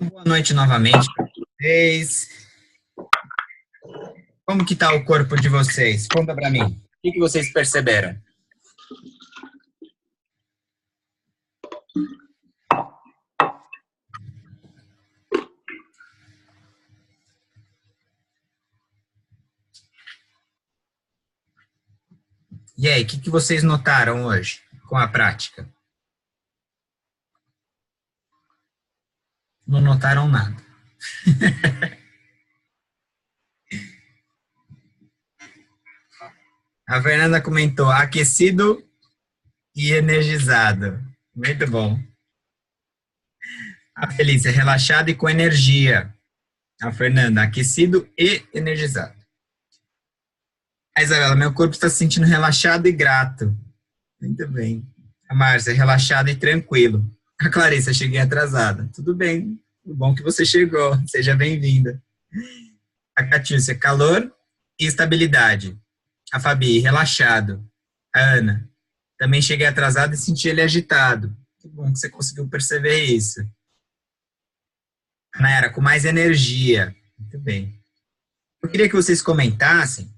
Boa noite novamente para vocês. Como que tá o corpo de vocês? Conta para mim. O que vocês perceberam? E aí, o que vocês notaram hoje com a prática? Não notaram nada. A Fernanda comentou aquecido e energizado. Muito bom. A Felícia, relaxado e com energia. A Fernanda, aquecido e energizado. A Isabela, meu corpo está se sentindo relaxado e grato. Muito bem. A Márcia, relaxado e tranquilo. A Clarissa, cheguei atrasada. Tudo bem. Que bom que você chegou. Seja bem-vinda. A Catiúcia, calor e estabilidade. A Fabi, relaxado. A Ana, também cheguei atrasada e senti ele agitado. Que bom que você conseguiu perceber isso. A Nayara, com mais energia. Muito bem. Eu queria que vocês comentassem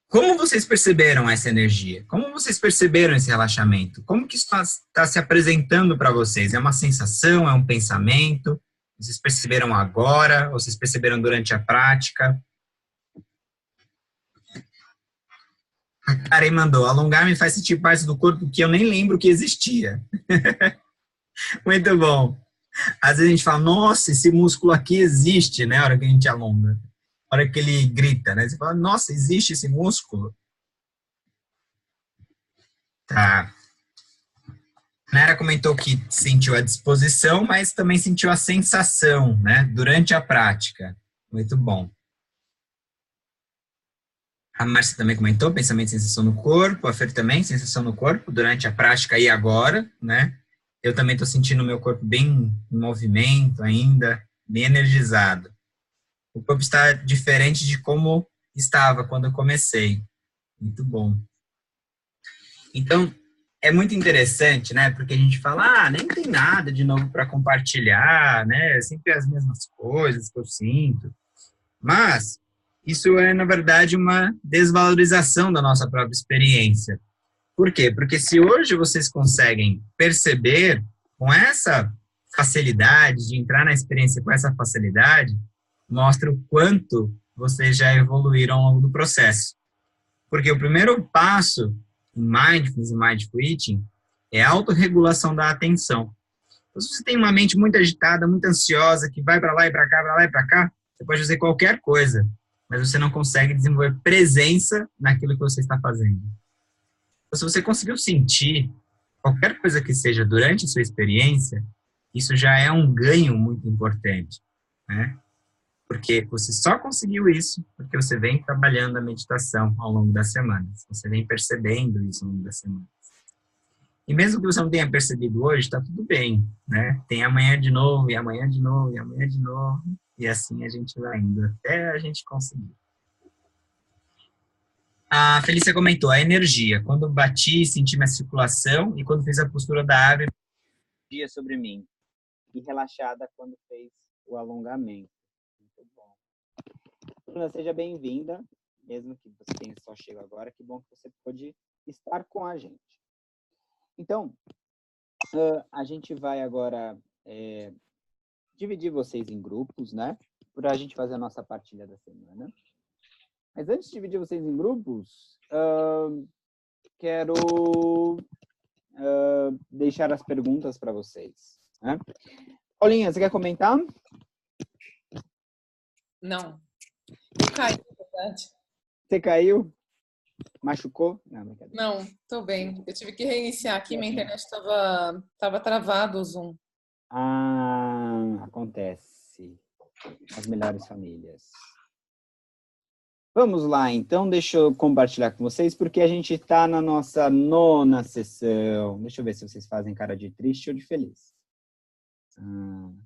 como vocês perceberam essa energia? Como vocês perceberam esse relaxamento? Como que isso está se apresentando para vocês? É uma sensação? É um pensamento? Vocês perceberam agora? Ou vocês perceberam durante a prática? A Karen mandou, alongar me faz sentir parte do corpo que eu nem lembro que existia. Muito bom. Às vezes a gente fala, nossa, esse músculo aqui existe, né? A hora que a gente alonga. A hora que ele grita, né? Você fala, nossa, existe esse músculo? Tá. A Nara comentou que sentiu a disposição, mas também sentiu a sensação, né? Durante a prática. Muito bom. A Márcia também comentou, pensamento e sensação no corpo. A Fer também, sensação no corpo, durante a prática e agora, né? Eu também estou sentindo o meu corpo bem em movimento ainda, bem energizado. O corpo está diferente de como estava quando eu comecei. Muito bom. Então, é muito interessante, né? Porque a gente fala, nem tem nada de novo para compartilhar, né? É sempre as mesmas coisas que eu sinto. Mas isso é, na verdade, uma desvalorização da nossa própria experiência. Por quê? Porque se hoje vocês conseguem perceber com essa facilidade, de entrar na experiência com essa facilidade, mostra o quanto vocês já evoluíram ao longo do processo. Porque o primeiro passo em Mindfulness e Mindful Eating é a autorregulação da atenção. Então, se você tem uma mente muito agitada, muito ansiosa, que vai para lá e para cá, para lá e para cá, você pode fazer qualquer coisa, mas você não consegue desenvolver presença naquilo que você está fazendo. Então, se você conseguiu sentir qualquer coisa que seja durante a sua experiência, isso já é um ganho muito importante, né? Porque você só conseguiu isso porque você vem trabalhando a meditação ao longo das semanas. Você vem percebendo isso ao longo das semanas. E mesmo que você não tenha percebido hoje, está tudo bem, né? Tem amanhã de novo, e amanhã de novo, e amanhã de novo. E assim a gente vai indo até a gente conseguir. A Felícia comentou, a energia. Quando bati, senti minha circulação, e quando fiz a postura da árvore, energia sobre mim. E relaxada quando fez o alongamento. Muito bom. Bruna, seja bem-vinda, mesmo que você tenha só chegado agora, que bom que você pôde estar com a gente. Então, a gente vai agora dividir vocês em grupos, né? Para a gente fazer a nossa partilha da semana. Mas antes de dividir vocês em grupos, quero deixar as perguntas para vocês. Né? Paulinha, você quer comentar? Não. Eu caí, na verdade. Você caiu? Machucou? Não, tô bem. Eu tive que reiniciar aqui, minha internet estava travado o Zoom. Acontece. As melhores famílias. Vamos lá, então, deixa eu compartilhar com vocês, porque a gente está na nossa 9ª sessão. Deixa eu ver se vocês fazem cara de triste ou de feliz.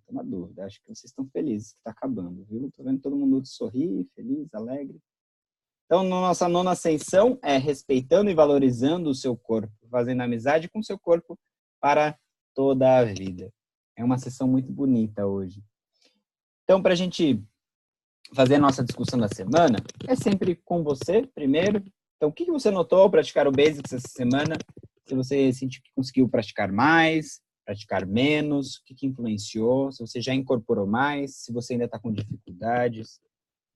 Tô na dúvida, acho que vocês estão felizes que está acabando, viu? Tô vendo todo mundo sorrir, feliz, alegre. Então, na nossa 9ª sessão é respeitando e valorizando o seu corpo, fazendo amizade com o seu corpo para toda a vida. É uma sessão muito bonita hoje. Então, para a gente fazer a nossa discussão da semana, é sempre com você, primeiro. Então, o que você notou ao praticar o Basics essa semana? Se você sentiu que conseguiu praticar mais, praticar menos, o que influenciou, se você já incorporou mais, se você ainda está com dificuldades.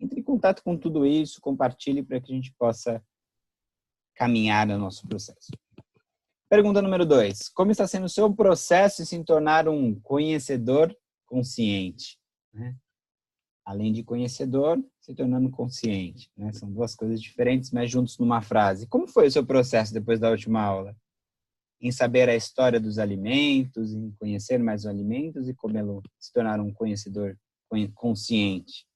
Entre em contato com tudo isso, compartilhe para que a gente possa caminhar no nosso processo. Pergunta número 2. Como está sendo o seu processo de se tornar um conhecedor consciente? Né? Além de conhecedor, se tornando consciente. Né? São duas coisas diferentes, mas juntos numa frase. Como foi o seu processo depois da última aula? Em saber a história dos alimentos, em conhecer mais os alimentos e como se tornar um conhecedor consciente.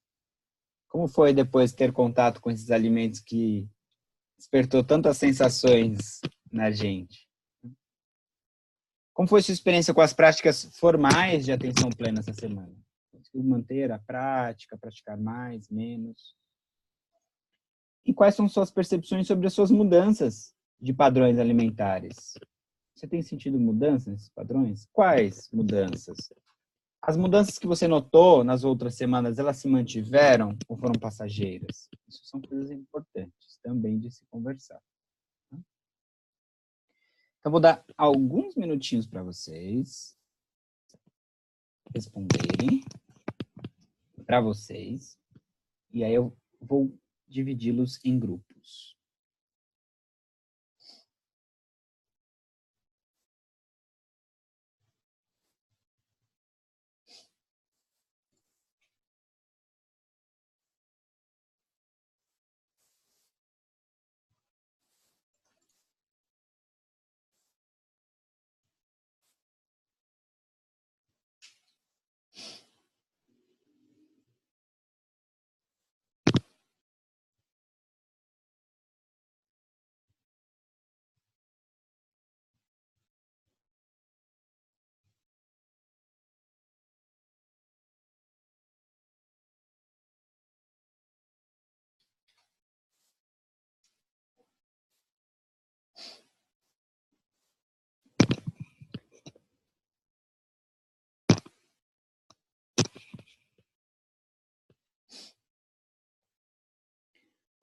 Como foi depois ter contato com esses alimentos que despertou tantas sensações na gente? Como foi sua experiência com as práticas formais de atenção plena essa semana? Conseguiu manter a prática, praticar mais, menos? E quais são suas percepções sobre as suas mudanças de padrões alimentares? Você tem sentido mudanças nesses padrões? Quais mudanças? As mudanças que você notou nas outras semanas, elas se mantiveram ou foram passageiras? Isso são coisas importantes também de se conversar. Então, vou dar alguns minutinhos para vocês responderem para vocês. E aí eu vou dividi-los em grupos.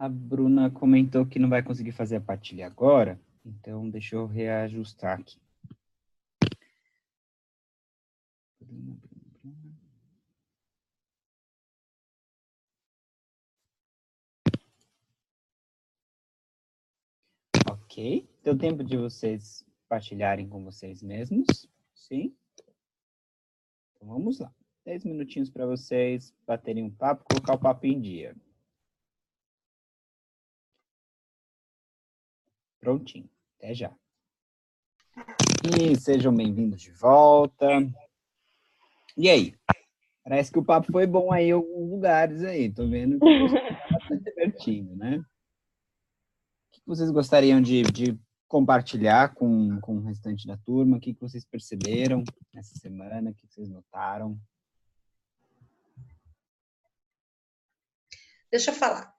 A Bruna comentou que não vai conseguir fazer a partilha agora, então deixa eu reajustar aqui. Ok. Deu tempo de vocês partilharem com vocês mesmos? Sim? Então vamos lá. 10 minutinhos para vocês baterem um papo, colocar o papo em dia. Prontinho. Até já. E sejam bem-vindos de volta. E aí? Parece que o papo foi bom aí em alguns lugares aí. Tô vendo que está se divertindo, né? O que vocês gostariam de compartilhar com o restante da turma? O que vocês perceberam nessa semana? O que vocês notaram? Deixa eu falar.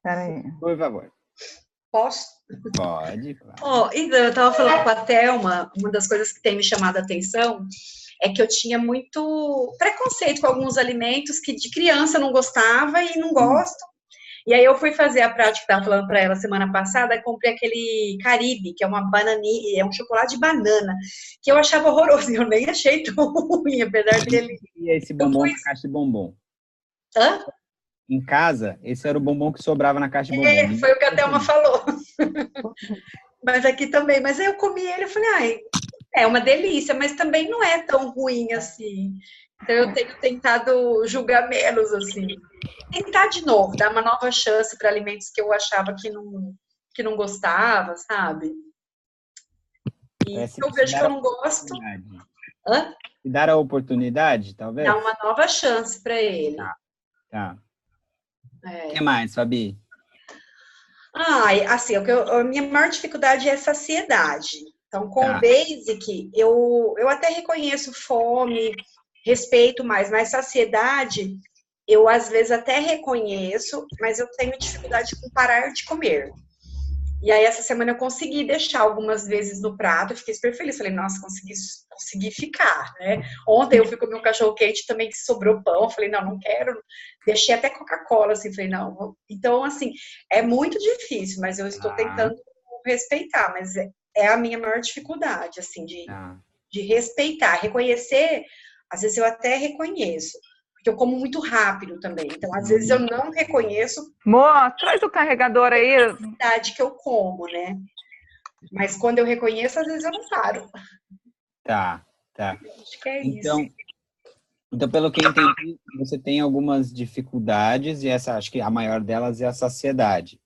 Por favor. Posso? Pode, claro. Então, eu estava falando com a Thelma, uma das coisas que tem me chamado a atenção é que eu tinha muito preconceito com alguns alimentos que de criança eu não gostava e não gosto. E aí eu fui fazer a prática que estava falando para ela semana passada, e comprei aquele Caribe, que é uma bananinha, é um chocolate de banana, que eu achava horroroso, e eu nem achei tão ruim, apesar dele. E esse bombom na caixa de bombom? Hã? Em casa, esse era o bombom que sobrava na caixa de bombom. Foi o que a Thelma falou. Mas aqui também. Mas aí eu comi ele e falei, ai, é uma delícia, mas também não é tão ruim assim. Então eu tenho tentado julgar menos, assim. Tentar de novo, dar uma nova chance para alimentos que eu achava que não gostava, sabe? E eu vejo que eu não gosto. Hã? E dar a oportunidade, talvez? Dar uma nova chance para ele. Tá. O que mais, Fabi? Assim, a minha maior dificuldade é a saciedade. Então, com o Basic, eu até reconheço fome, respeito mais, mas saciedade, eu às vezes até reconheço, mas eu tenho dificuldade com parar de comer. E aí, essa semana eu consegui deixar algumas vezes no prato, eu fiquei super feliz. Falei, nossa, consegui ficar, né? Ontem eu fui comer um cachorro-quente também que sobrou pão. Falei, não quero. Deixei até Coca-Cola, assim. Falei, não. Então, assim, é muito difícil, mas eu estou tentando respeitar. Mas é a minha maior dificuldade, assim, de respeitar. Reconhecer, às vezes eu até reconheço. Porque eu como muito rápido também. Então, às vezes eu não reconheço. Amor, traz o carregador aí. A quantidade que eu como, né? Mas quando eu reconheço, às vezes eu não paro. Tá. Acho que é Então, isso. então, pelo que eu entendi, você tem algumas dificuldades e acho que a maior delas é a saciedade.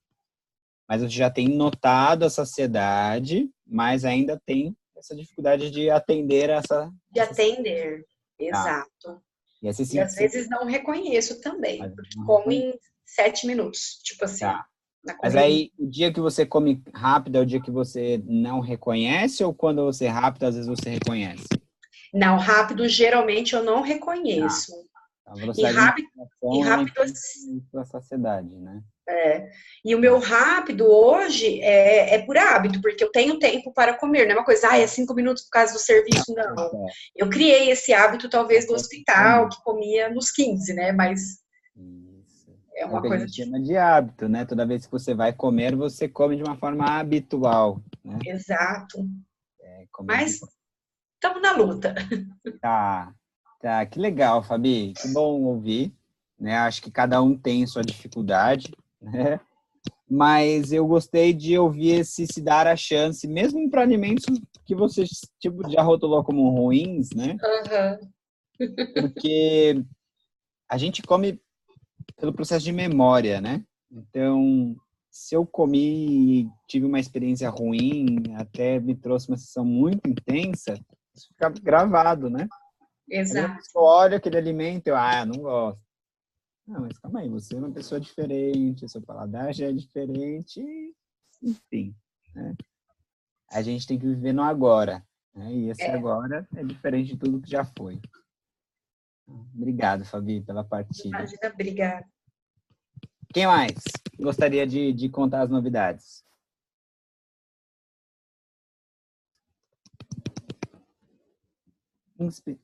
Mas você já tem notado a saciedade, mas ainda tem essa dificuldade de atender essa... De atender, exato. E às vezes não reconheço também, porque como em 7 minutos, tipo assim. Tá. Mas aí, o dia que você come rápido é o dia que você não reconhece ou quando você é rápido, às vezes você reconhece? Não, rápido, geralmente eu não reconheço. A velocidade e rápido assim. Pela saciedade, né? E o meu rápido hoje é por hábito, porque eu tenho tempo para comer, não é uma coisa, é 5 minutos por causa do serviço, não. Eu criei esse hábito, talvez, do hospital, que comia nos 15, né? Mas é uma coisa... A gente chama de hábito, né? Toda vez que você vai comer, você come de uma forma habitual, né? Exato. Mas estamos na luta. Tá, que legal, Fabi. Que bom ouvir, né? Acho que cada um tem sua dificuldade, né? Mas eu gostei de ouvir esse se dar a chance, mesmo para alimentos que você tipo, já rotulou como ruins, né? Porque a gente come pelo processo de memória, né? Então, se eu comi e tive uma experiência ruim, até me trouxe uma sensação muito intensa, isso fica gravado, né? Exato. Eu olho aquele alimento e eu não gosto. Não, mas calma aí, você é uma pessoa diferente, seu paladar já é diferente, enfim, né? A gente tem que viver no agora, né? E esse agora é diferente de tudo que já foi. Obrigado, Fabi, pela partilha. Imagina, obrigada. Quem mais gostaria de contar as novidades?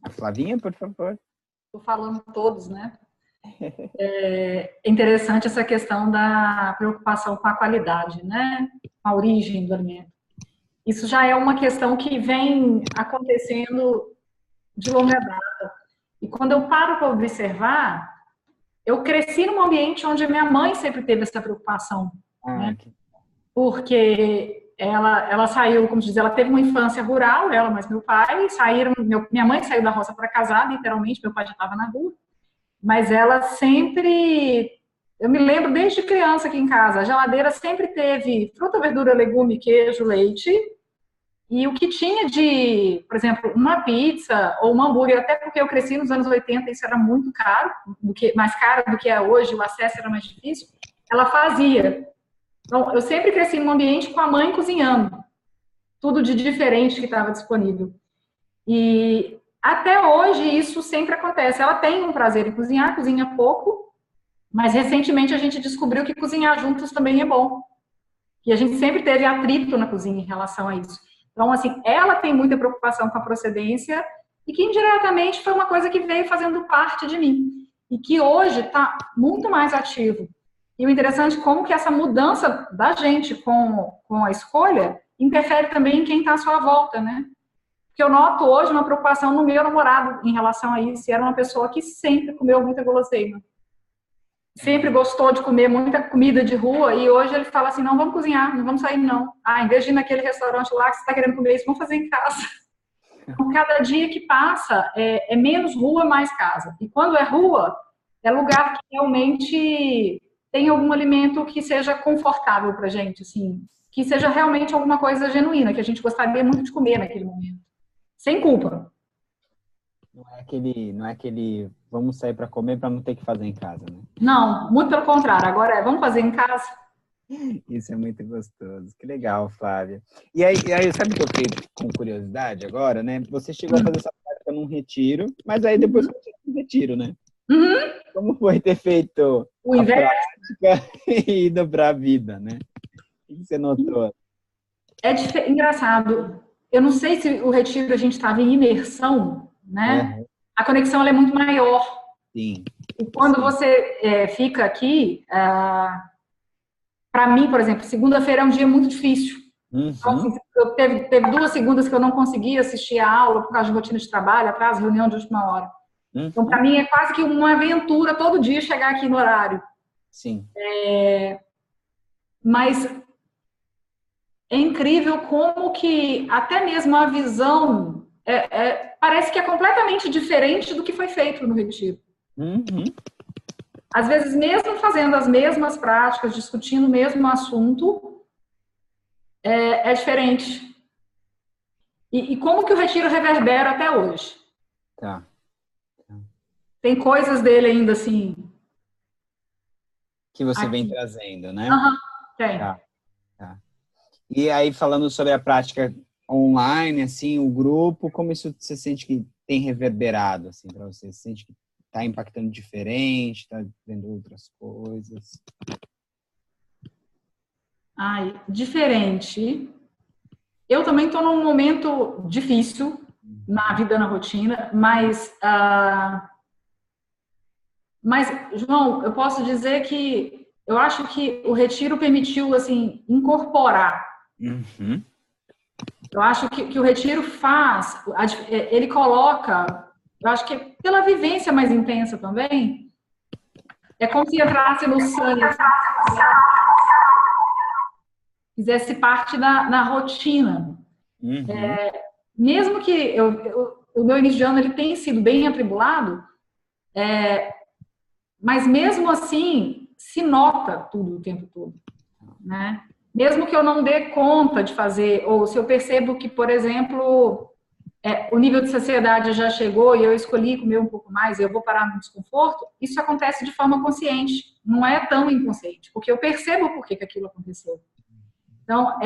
A Flavinha, por favor. Estou falando todos, né? É interessante essa questão da preocupação com a qualidade, né? A origem do alimento. Isso já é uma questão que vem acontecendo de longa data. E quando eu paro para observar, eu cresci num ambiente onde minha mãe sempre teve essa preocupação, né? Porque ela saiu, como diz, ela teve uma infância rural, ela mais meu pai, minha mãe saiu da roça para casar, literalmente, meu pai já estava na rua. Mas ela sempre, eu me lembro desde criança aqui em casa, a geladeira sempre teve fruta, verdura, legume, queijo, leite, e o que tinha de, por exemplo, uma pizza ou um hambúrguer, até porque eu cresci nos anos 80, isso era muito caro, mais caro do que é hoje, o acesso era mais difícil, ela fazia. Então, eu sempre cresci num ambiente com a mãe cozinhando, tudo de diferente que estava disponível. E até hoje isso sempre acontece. Ela tem um prazer em cozinhar, cozinha pouco, mas recentemente a gente descobriu que cozinhar juntos também é bom. E a gente sempre teve atrito na cozinha em relação a isso. Então, assim, ela tem muita preocupação com a procedência e que indiretamente foi uma coisa que veio fazendo parte de mim. E que hoje está muito mais ativo. E o interessante é como que essa mudança da gente com a escolha interfere também em quem está à sua volta, né? Que eu noto hoje uma preocupação no meu namorado em relação a isso. E era uma pessoa que sempre comeu muita guloseima. Sempre gostou de comer muita comida de rua. E hoje ele fala assim, não vamos cozinhar, não vamos sair não. Em vez de ir naquele restaurante lá que você está querendo comer isso, vamos fazer em casa. Então, cada dia que passa é menos rua, mais casa. E quando é rua, é lugar que realmente tem algum alimento que seja confortável pra gente, assim. Que seja realmente alguma coisa genuína, que a gente gostaria muito de comer naquele momento. Sem culpa. Não é aquele vamos sair para comer para não ter que fazer em casa, né? Não, muito pelo contrário. Agora vamos fazer em casa. Isso é muito gostoso. Que legal, Flávia. E aí sabe o que eu fiquei com curiosidade agora, né? Você chegou a fazer essa prática num retiro, mas aí depois continuou no retiro, né? Uhum. Como foi ter feito o inverso prática e indo para a vida, né? que você notou? Engraçado. Eu não sei se o retiro a gente estava em imersão, né? A conexão ela é muito maior. Sim. E quando Sim. você fica aqui, para mim, por exemplo, segunda-feira é um dia muito difícil. Então, assim, teve 2 segundas que eu não consegui assistir a aula por causa de rotina de trabalho, atrás, reunião de última hora. Então, para mim, é quase que uma aventura todo dia chegar aqui no horário. Sim. Mas é incrível como que até mesmo a visão parece que é completamente diferente do que foi feito no retiro. Às vezes, mesmo fazendo as mesmas práticas, discutindo o mesmo assunto, é diferente. E como que o retiro reverbera até hoje? Tá. Tem coisas dele ainda assim. Que você aqui vem trazendo, né? Tem. Tá. E aí, falando sobre a prática online, assim, o grupo, como isso você sente que tem reverberado, assim, para você? Você sente que está impactando diferente, está vendo outras coisas? Diferente. Eu também estou num momento difícil na vida, na rotina, mas, João, eu posso dizer que eu acho que o retiro permitiu, assim, incorporar. Eu acho que o retiro ele coloca, eu acho que pela vivência mais intensa também, é como se entrasse no sangue, fizesse parte da rotina. Mesmo que o meu início de ano ele tenha sido bem atribulado, mas mesmo assim se nota tudo o tempo todo, né? Mesmo que eu não dê conta de fazer, ou se eu percebo que, por exemplo, o nível de saciedade já chegou e eu escolhi comer um pouco mais e eu vou parar no desconforto, isso acontece de forma consciente, não é tão inconsciente, porque eu percebo por que aquilo aconteceu. Então,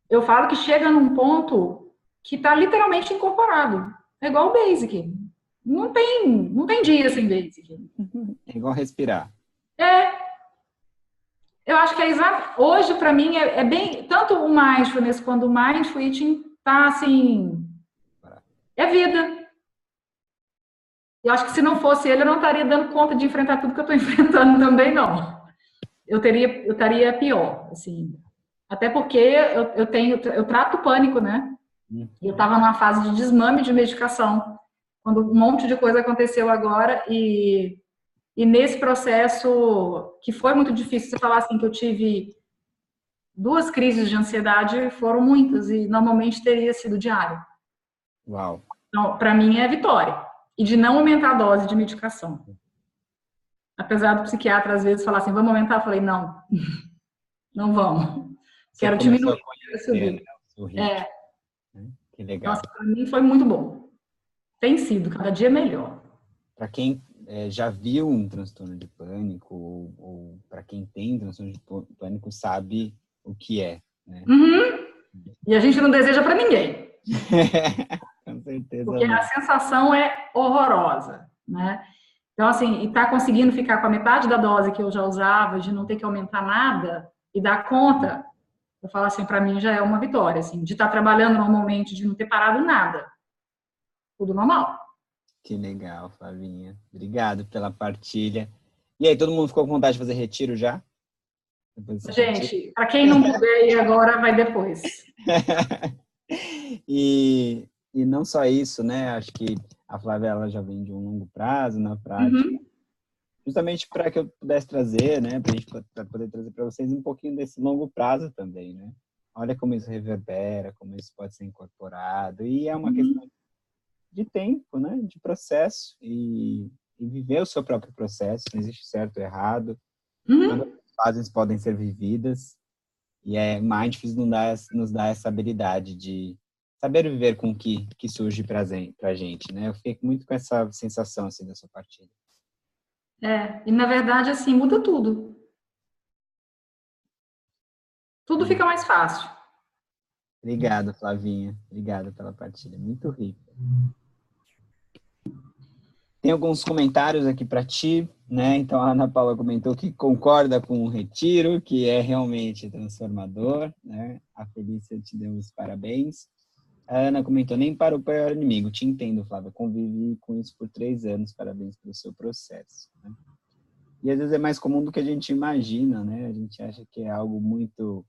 eu falo que chega num ponto que está literalmente incorporado. É igual o Basic. Não tem dia sem Basic. É igual respirar. Eu acho que é exato. Hoje, para mim, é bem. Tanto o Mindfulness quanto o Mindful Eating tá assim. É vida. Eu acho que se não fosse ele, eu não estaria dando conta de enfrentar tudo que eu estou enfrentando também, não. Eu estaria pior, assim. Até porque eu trato pânico, né? Eu estava numa fase de desmame de medicação, quando um monte de coisa aconteceu agora, e nesse processo, que foi muito difícil, você falar assim, que eu tive 2 crises de ansiedade, foram muitas, e normalmente teria sido diário. Uau. Então, para mim é vitória. E de não aumentar a dose de medicação. Apesar do psiquiatra, às vezes, falar assim, vamos aumentar, eu falei, não, não vamos. Quero diminuir. Conhecer, né, que legal. Nossa, para mim foi muito bom. Tem sido, cada dia melhor. Para quem já viu um transtorno de pânico, ou para quem tem transtorno de pânico, sabe o que é, né? E a gente não deseja para ninguém. Com certeza. Porque a sensação é horrorosa, né? Então, assim, e tá conseguindo ficar com a metade da dose que eu já usava, de não ter que aumentar nada, e dar conta, eu falo assim, para mim já é uma vitória, assim, de estar trabalhando normalmente, de não ter parado nada. Tudo normal. Que legal, Flavinha. Obrigado pela partilha. E aí, todo mundo ficou com vontade de fazer retiro já? Gente, para quem não puder ir agora, vai depois. E não só isso, né? Acho que a Flávia ela já vem de um longo prazo na prática. Justamente para que eu pudesse trazer, né? Para poder trazer para vocês um pouquinho desse longo prazo também, né? Olha como isso reverbera, como isso pode ser incorporado. E é uma questão de tempo, né? De processo. E viver o seu próprio processo. Não existe certo ou errado. Todas as fases podem ser vividas. E Mindfulness nos dá essa habilidade de saber viver com o que surge pra gente, né? Eu fiquei muito com essa sensação, assim, da sua partilha. E na verdade, assim, muda tudo. Tudo fica mais fácil. Obrigado, Flavinha. Obrigado pela partilha. Muito rica. Tem alguns comentários aqui para ti. né? Então, a Ana Paula comentou que concorda com o retiro, que é realmente transformador, né? A Felícia te deu os parabéns. A Ana comentou, nem para o pior inimigo. Te entendo, Flávia. Convivi com isso por 3 anos. Parabéns pelo seu processo. Né? E às vezes é mais comum do que a gente imagina, né? A gente acha que é algo muito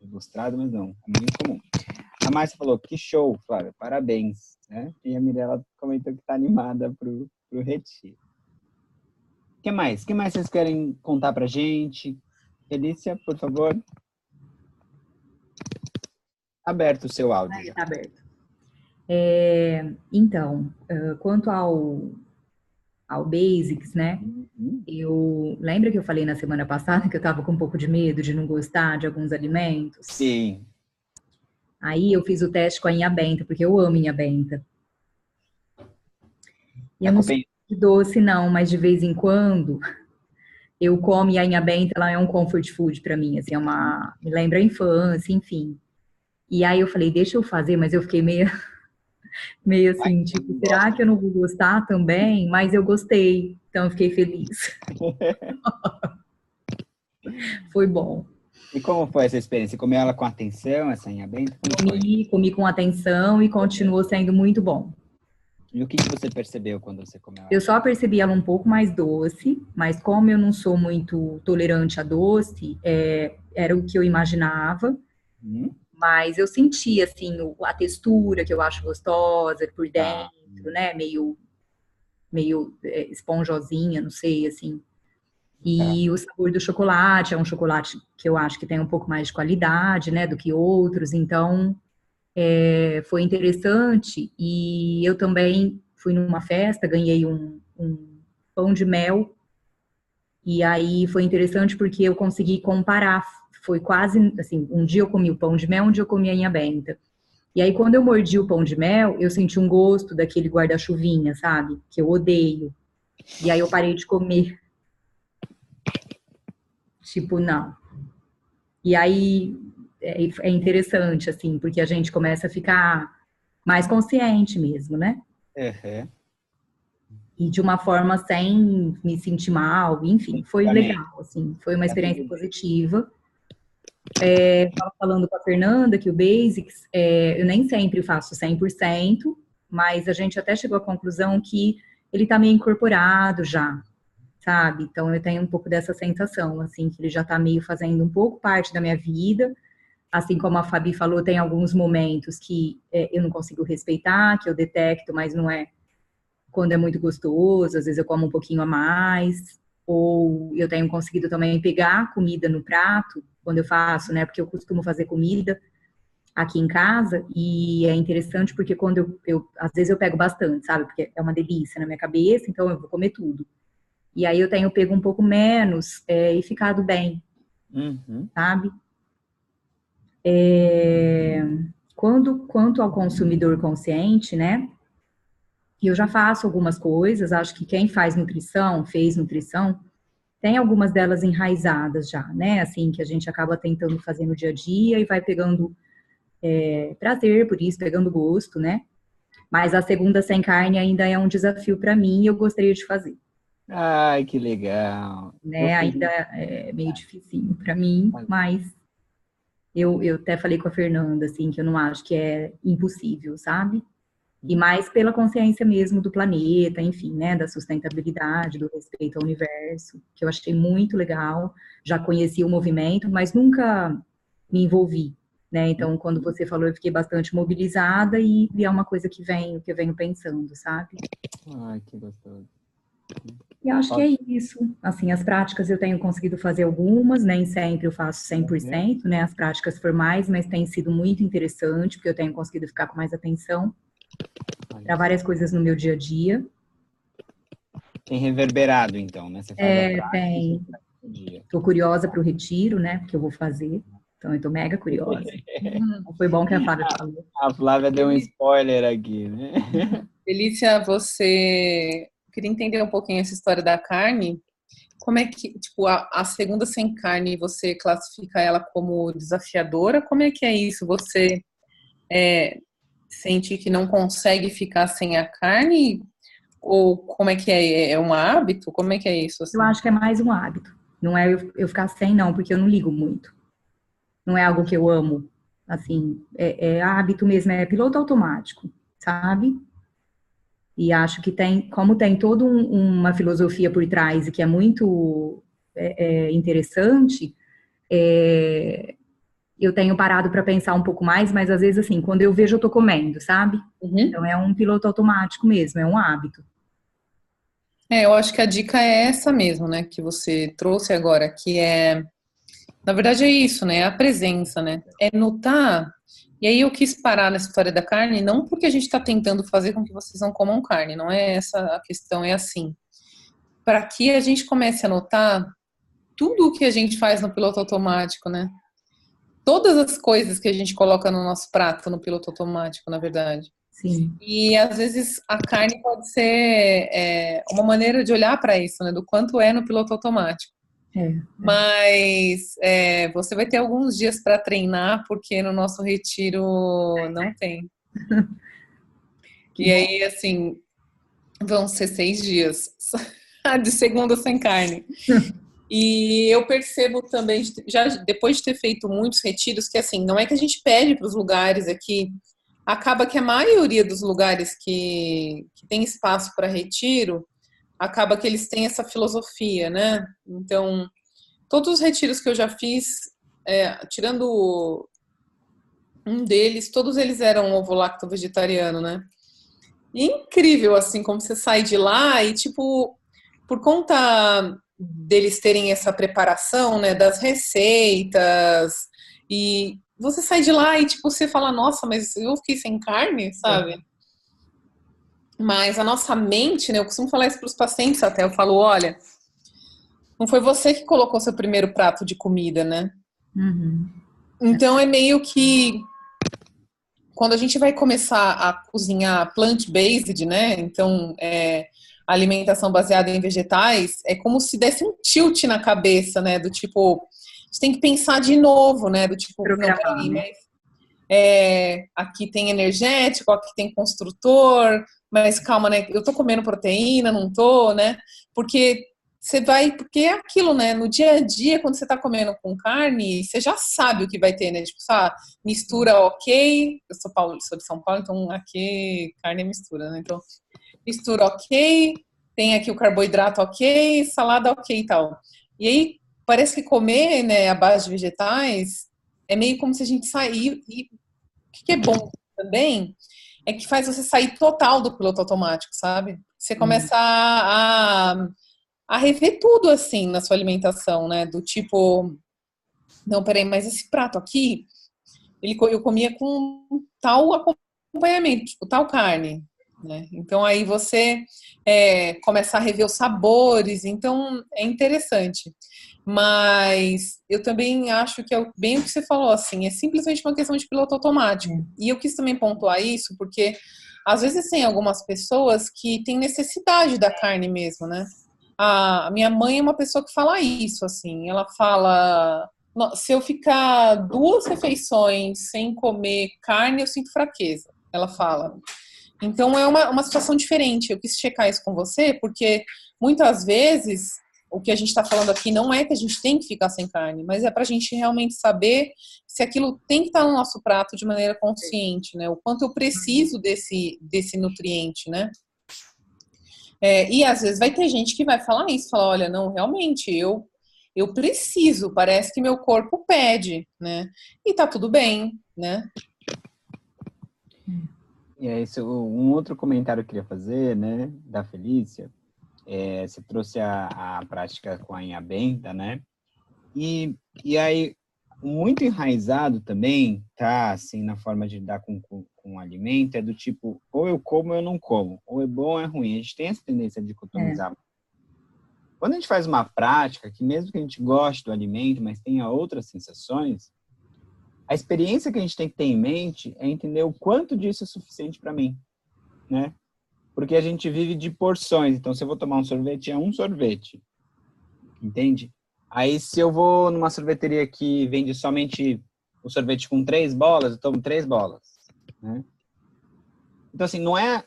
ilustrado, mas não. É muito comum. A Márcia falou, que show, Flávia. Parabéns. Né? E a Mirella comentou que está animada para o retiro. O que mais? O que mais vocês querem contar pra gente? Felícia, por favor. Aberto o seu áudio. Está aberto. Então, quanto ao Basics, né? Eu lembra que eu falei na semana passada que eu estava com um pouco de medo de não gostar de alguns alimentos? Sim. Aí eu fiz o teste com a inha benta, porque eu amo inha benta. E eu não sou de doce, não, mas de vez em quando eu como, e a inha benta, ela é um comfort food para mim, assim, me lembra a infância, enfim. E aí eu falei, deixa eu fazer, mas eu fiquei meio assim, tipo, será que eu não vou gostar também? Mas eu gostei, então eu fiquei feliz. Foi bom. E como foi essa experiência? Você comeu ela com atenção, essa inha benta? Comi com atenção e continuou sendo muito bom. E o que você percebeu quando você comeu ela? Eu só percebi ela um pouco mais doce, mas como eu não sou muito tolerante a doce, era o que eu imaginava. Mas eu senti, assim, a textura que eu acho gostosa por dentro, né? Meio esponjosinha, não sei, assim. E o sabor do chocolate é um chocolate que eu acho que tem um pouco mais de qualidade, né? Do que outros, então... foi interessante, e eu também fui numa festa, ganhei um pão de mel, e aí foi interessante porque eu consegui comparar, foi quase assim, um dia eu comi o pão de mel, um dia eu comi a inha benta. E aí quando eu mordi o pão de mel, eu senti um gosto daquele guarda-chuvinha, sabe? Que eu odeio. E aí eu parei de comer. Tipo, não. E aí... é interessante, assim, porque a gente começa a ficar mais consciente mesmo, né? Uhum. E de uma forma sem me sentir mal, enfim, foi legal, assim, foi uma experiência positiva. Estava falando com a Fernanda que o Basics, eu nem sempre faço 100%, mas a gente até chegou à conclusão que ele está meio incorporado já, sabe? Então eu tenho um pouco dessa sensação, assim, que ele já está meio fazendo um pouco parte da minha vida. Assim como a Fabi falou, tem alguns momentos que eu não consigo respeitar, que eu detecto, mas não é quando é muito gostoso, às vezes eu como um pouquinho a mais, ou eu tenho conseguido também pegar comida no prato, quando eu faço, né, porque eu costumo fazer comida aqui em casa, e é interessante porque quando às vezes eu pego bastante, sabe, porque é uma delícia na minha cabeça, então eu vou comer tudo. E aí eu tenho pego um pouco menos e ficado bem, sabe? Quanto ao consumidor consciente, né? Eu já faço algumas coisas, acho que quem fez nutrição, tem algumas delas enraizadas já, né? Assim, que a gente acaba tentando fazer no dia a dia e vai pegando prazer por isso, pegando gosto, né? Mas a segunda sem carne ainda é um desafio para mim e eu gostaria de fazer. Ai, que legal. Né? Ainda é meio dificinho para mim, mas eu até falei com a Fernanda, assim, que eu não acho que é impossível, sabe? E mais pela consciência mesmo do planeta, enfim, né? Da sustentabilidade, do respeito ao universo, que eu achei muito legal. Já conheci o movimento, mas nunca me envolvi, né? Então, quando você falou, eu fiquei bastante mobilizada e é uma coisa que eu venho pensando, sabe? Ai, que gostoso. E acho que é isso. Assim, as práticas eu tenho conseguido fazer algumas, nem sempre eu faço 100%, né? As práticas formais, mas tem sido muito interessante, porque eu tenho conseguido ficar com mais atenção para várias coisas no meu dia a dia. Tem reverberado, então, né? Você faz a prática, tem. Estou curiosa para o retiro, né? Porque eu vou fazer. Então, eu estou mega curiosa. Foi bom que a Flávia falou. A Flávia deu um spoiler aqui, né? Felícia, queria entender um pouquinho essa história da carne. Como é que, tipo, a segunda sem carne, você classifica ela como desafiadora? Como é que é isso? Você sente que não consegue ficar sem a carne? Ou como é que é? É um hábito? Como é que é isso? Assim? Eu acho que é mais um hábito. Não é eu ficar sem, não, porque eu não ligo muito. Não é algo que eu amo. Assim, é hábito mesmo, é piloto automático, sabe? E acho que como tem toda uma filosofia por trás e que é muito interessante, eu tenho parado para pensar um pouco mais, mas às vezes, assim, quando eu vejo, eu tô comendo, sabe? Uhum. Então é um piloto automático mesmo, é um hábito. Eu acho que a dica é essa mesmo, né? Que você trouxe agora, que na verdade é isso, né? É a presença, né? É notar. E aí eu quis parar nessa história da carne, não porque a gente está tentando fazer com que vocês não comam carne, não é essa a questão, é assim. Para que a gente comece a notar tudo o que a gente faz no piloto automático, né? Todas as coisas que a gente coloca no nosso prato no piloto automático, na verdade. Sim. E às vezes a carne pode ser uma maneira de olhar para isso, né? Do quanto é no piloto automático. Mas você vai ter alguns dias para treinar, porque no nosso retiro não tem. E aí, assim, vão ser 6 dias de segunda sem carne. E eu percebo também, já depois de ter feito muitos retiros, que assim, não é que a gente pede para os lugares aqui, acaba que a maioria dos lugares que tem espaço para retiro, acaba que eles têm essa filosofia, né? Então, todos os retiros que eu já fiz, tirando um deles, todos eles eram ovo-lacto vegetariano, né? E é incrível, assim, como você sai de lá e, tipo, por conta deles terem essa preparação, né, das receitas, e você sai de lá e, tipo, você fala, nossa, mas eu fiquei sem carne, sabe? Mas a nossa mente, né, eu costumo falar isso para os pacientes até, eu falo, olha, não foi você que colocou seu primeiro prato de comida, né? Uhum. Então é meio que quando a gente vai começar a cozinhar plant-based, né? Então, alimentação baseada em vegetais, é como se desse um tilt na cabeça, né? Do tipo, você tem que pensar de novo, né? Do tipo, não, peraí, mas aqui tem energético, aqui tem construtor, mas calma, né? Eu tô comendo proteína, não tô, né? Porque porque é aquilo, né? No dia a dia, quando você tá comendo com carne, você já sabe o que vai ter, né? Tipo, mistura ok. Eu sou de São Paulo, então aqui carne é mistura, né? Então, mistura ok, tem aqui o carboidrato ok, salada ok e tal. E aí, parece que comer, né, à base de vegetais é meio como se a gente sair. E o que é bom também é que faz você sair total do piloto automático, sabe? Você começa a rever tudo, assim, na sua alimentação, né? Do tipo, não, peraí, mas esse prato aqui, eu comia com tal acompanhamento, tipo, tal carne, né? Então, aí você começa a rever os sabores, então, é interessante. Mas eu também acho que é bem o que você falou, assim, é simplesmente uma questão de piloto automático. E eu quis também pontuar isso, porque às vezes tem algumas pessoas que têm necessidade da carne mesmo, né? A minha mãe é uma pessoa que fala isso, assim, ela fala, se eu ficar 2 refeições sem comer carne, eu sinto fraqueza, ela fala. Então é uma situação diferente, eu quis checar isso com você, porque muitas vezes o que a gente está falando aqui não é que a gente tem que ficar sem carne, mas é para a gente realmente saber se aquilo tem que estar no nosso prato de maneira consciente, né? O quanto eu preciso desse nutriente, né? E às vezes vai ter gente que vai falar isso, falar, olha, não, realmente, eu preciso, parece que meu corpo pede, né? E tá tudo bem, né? E é isso, um outro comentário que eu queria fazer, né, da Felícia, você trouxe a prática com a Inha Benta, né? E aí, muito enraizado também, tá, assim, na forma de lidar com o alimento, é do tipo, ou eu como ou eu não como, ou é bom ou é ruim. A gente tem essa tendência de dicotomizar. Quando a gente faz uma prática, que mesmo que a gente goste do alimento, mas tenha outras sensações, a experiência que a gente tem que ter em mente é entender o quanto disso é suficiente para mim, né? Porque a gente vive de porções. Então, se eu vou tomar um sorvete, é um sorvete. Entende? Aí, se eu vou numa sorveteria que vende somente o sorvete com 3 bolas, eu tomo 3 bolas, né? Então, assim, não é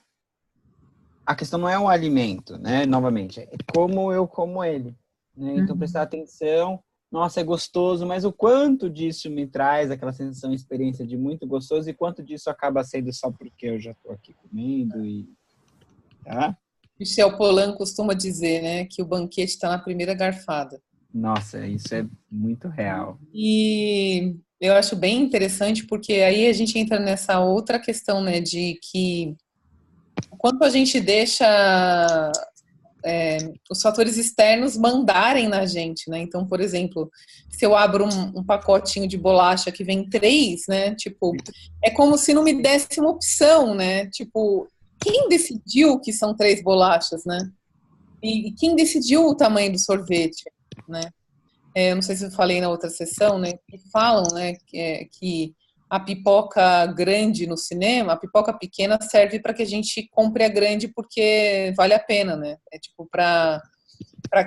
a questão não é o alimento, né? Novamente, é como eu como ele, né? Então, prestar atenção, nossa, é gostoso, mas o quanto disso me traz aquela sensação, experiência de muito gostoso e quanto disso acaba sendo só porque eu já estou aqui comendo e... Tá? Michel Polan costuma dizer, né, que o banquete está na primeira garfada. Nossa, isso é muito real. E eu acho bem interessante porque aí a gente entra nessa outra questão, né, de que quanto a gente deixa os fatores externos mandarem na gente, né? Então, por exemplo, se eu abro um pacotinho de bolacha que vem 3, né? Tipo, é como se não me desse uma opção, né? Tipo, quem decidiu que são 3 bolachas, né? E quem decidiu o tamanho do sorvete, né? Eu não sei se eu falei na outra sessão, né? Que falam, né? Que a pipoca grande no cinema, a pipoca pequena serve para que a gente compre a grande porque vale a pena, né? É tipo para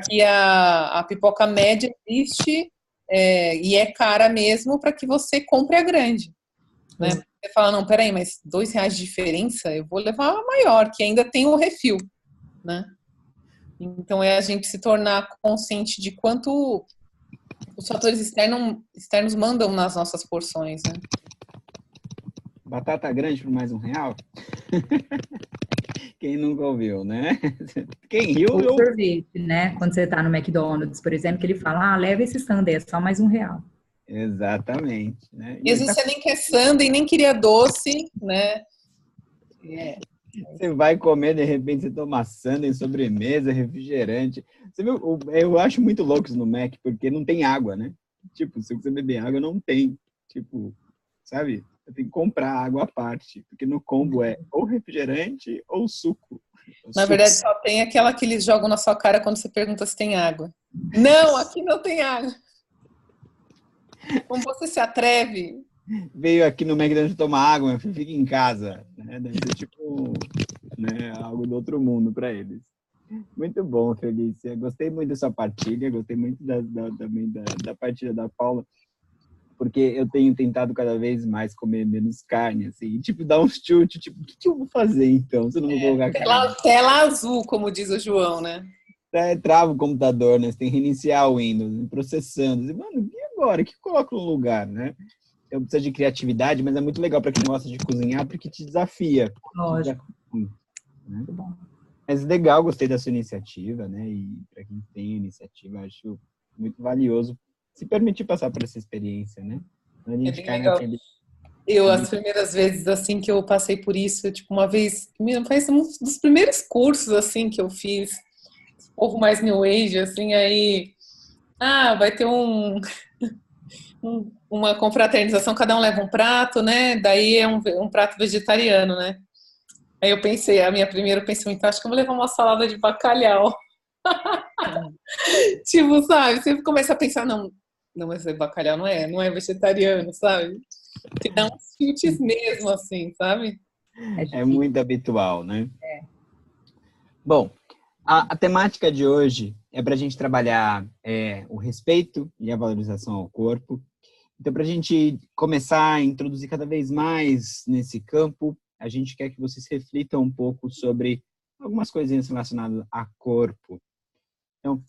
que a pipoca média existe e é cara mesmo para que você compre a grande, né? Você fala, não, peraí, mas R$ 2 de diferença, eu vou levar a maior, que ainda tem o refil, né? Então é a gente se tornar consciente de quanto os fatores externos mandam nas nossas porções, né? Batata grande por mais R$ 1? Quem nunca ouviu, né? Quem riu, Ou eu... sorvete, né? Quando você está no McDonald's, por exemplo, que ele fala, leva esse sundae, é só mais R$ 1. Exatamente, né? E às vezes você nem quer sundae, nem queria doce, né? Você vai comer, de repente você toma sundae, sobremesa, refrigerante. Você viu? Eu acho muito louco isso no Mac, porque não tem água, né? Tipo, se você beber água, não tem. Tipo, sabe? Você tem que comprar água à parte, porque no combo é ou refrigerante ou suco. Na verdade, só tem aquela que eles jogam na sua cara quando você pergunta se tem água. Não, aqui não tem água. Como você se atreve? Veio aqui no McDonald's tomar água, meu filho, fica em casa. Né? Deve ser tipo, né, algo do outro mundo para eles. Muito bom, Felícia. Gostei muito da sua partilha, gostei muito também da partilha da Paula, porque eu tenho tentado cada vez mais comer menos carne, assim, e, tipo, dar uns chutes, tipo, o que eu vou fazer então, se eu não vou colocar carne? Tela azul, como diz o João, né? Trava o computador, né? Você tem que reiniciar o Windows, processando. Mano, e agora? O que eu coloco no lugar, né? Então precisa de criatividade, mas é muito legal para quem gosta de cozinhar, porque te desafia. Lógico. Né? Mas legal, gostei da sua iniciativa, né? E para quem tem iniciativa, acho muito valioso se permitir passar por essa experiência, né? A gente cai naquele... As primeiras vezes, assim, que eu passei por isso, tipo, uma vez, faz um dos primeiros cursos, assim, que eu fiz, povo mais New Age, assim, aí, vai ter uma confraternização, cada um leva um prato, né? Daí é um prato vegetariano, né? Aí eu pensei, a minha primeira pensamento, acho que eu vou levar uma salada de bacalhau. Tipo, sabe? Você começa a pensar, não, mas bacalhau não é vegetariano, sabe? Te dá uns chutes mesmo, assim, sabe? É muito habitual, né? Bom, a temática de hoje é para a gente trabalhar o respeito e a valorização ao corpo. Então, para a gente começar a introduzir cada vez mais nesse campo, a gente quer que vocês reflitam um pouco sobre algumas coisinhas relacionadas a corpo. Então,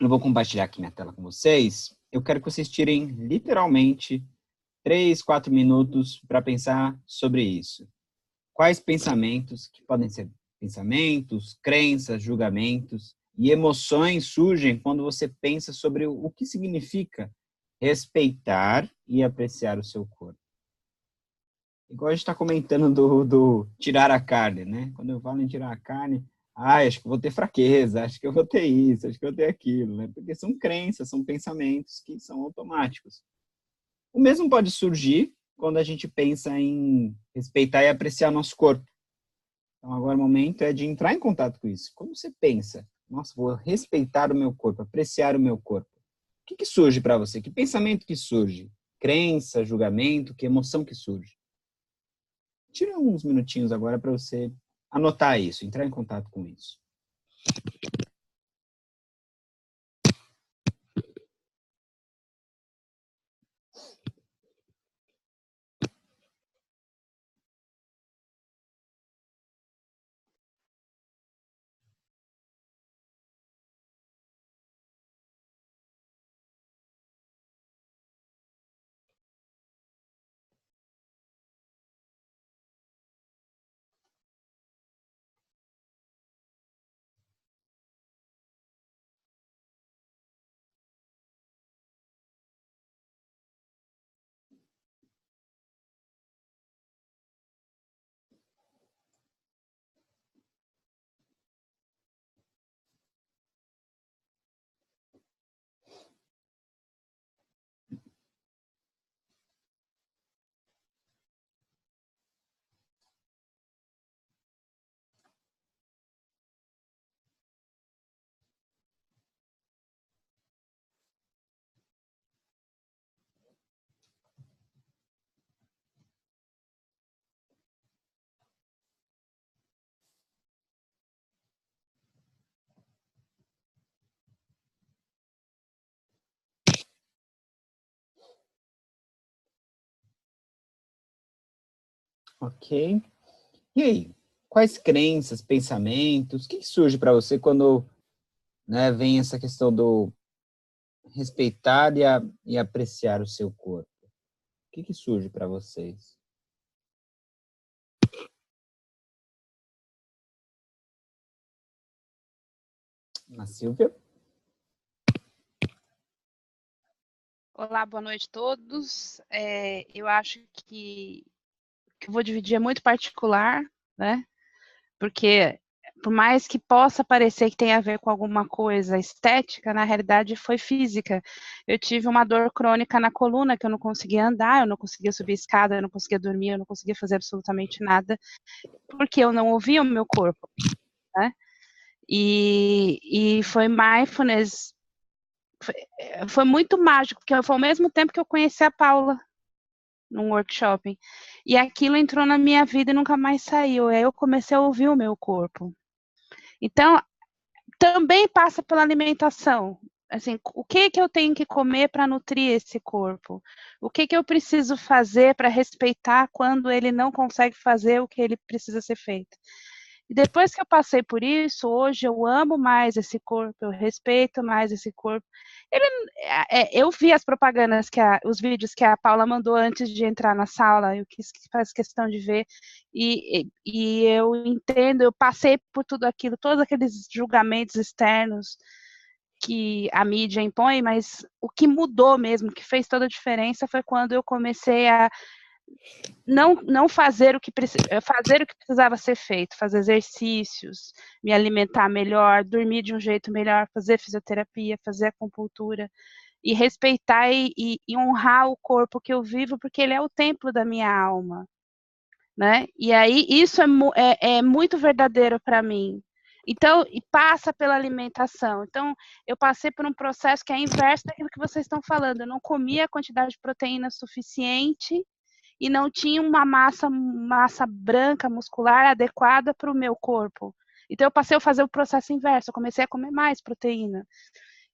eu vou compartilhar aqui minha tela com vocês. Eu quero que vocês tirem literalmente 3, 4 minutos para pensar sobre isso. Quais pensamentos, que podem ser pensamentos, crenças, julgamentos e emoções surgem quando você pensa sobre o que significa respeitar e apreciar o seu corpo? Igual a gente está comentando do tirar a carne, né? Quando eu falo em tirar a carne, acho que eu vou ter fraqueza, acho que eu vou ter isso, acho que eu vou ter aquilo, né? Porque são crenças, são pensamentos que são automáticos. O mesmo pode surgir quando a gente pensa em respeitar e apreciar nosso corpo. Então, agora o momento é de entrar em contato com isso. Como você pensa? Nossa, vou respeitar o meu corpo, apreciar o meu corpo. O que surge para você? Que pensamento que surge? Crença, julgamento, que emoção que surge? Tira uns minutinhos agora para você anotar isso, entrar em contato com isso. Ok. E aí, quais crenças, pensamentos, o que surge para você quando, né, vem essa questão do respeitar e apreciar o seu corpo? O que surge para vocês? A Silvia? Olá, boa noite a todos. Eu acho que eu vou dividir é muito particular, né? Porque por mais que possa parecer que tem a ver com alguma coisa estética, na realidade foi física. Eu tive uma dor crônica na coluna, que eu não conseguia andar, eu não conseguia subir escada, eu não conseguia dormir, eu não conseguia fazer absolutamente nada, porque eu não ouvia o meu corpo, né? E foi mindfulness, foi muito mágico, porque foi ao mesmo tempo que eu conheci a Paula num workshop. E aquilo entrou na minha vida e nunca mais saiu. E aí eu comecei a ouvir o meu corpo. Então, também passa pela alimentação. Assim, o que eu tenho que comer para nutrir esse corpo? O que eu preciso fazer para respeitar quando ele não consegue fazer o que ele precisa ser feito? E depois que eu passei por isso, hoje eu amo mais esse corpo, eu respeito mais esse corpo. Eu vi as propagandas, os vídeos que a Paula mandou antes de entrar na sala, eu faz questão de ver, e eu entendo, eu passei por tudo aquilo, todos aqueles julgamentos externos que a mídia impõe, mas o que mudou mesmo, que fez toda a diferença, foi quando eu comecei a não fazer fazer o que precisava ser feito, fazer exercícios, me alimentar melhor, dormir de um jeito melhor, fazer fisioterapia, fazer acupuntura, e respeitar e honrar o corpo que eu vivo, porque ele é o templo da minha alma, né? E aí isso é muito verdadeiro para mim. Então, e passa pela alimentação. Então, eu passei por um processo que é inverso daquilo que vocês estão falando. Eu não comia a quantidade de proteína suficiente e não tinha uma massa branca, muscular, adequada para o meu corpo. Então, eu passei a fazer o processo inverso, eu comecei a comer mais proteína.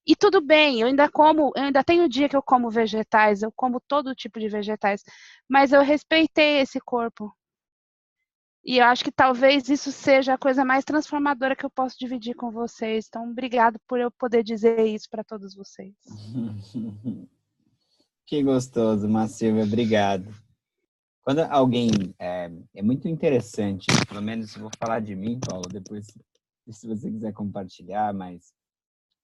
E tudo bem, eu ainda tenho dia que eu como vegetais, eu como todo tipo de vegetais, mas eu respeitei esse corpo. E eu acho que talvez isso seja a coisa mais transformadora que eu posso dividir com vocês. Então, obrigado por eu poder dizer isso para todos vocês. Que gostoso, Silvia, obrigado. Quando alguém... É muito interessante, pelo menos eu vou falar de mim, Paulo, depois, se você quiser compartilhar, mas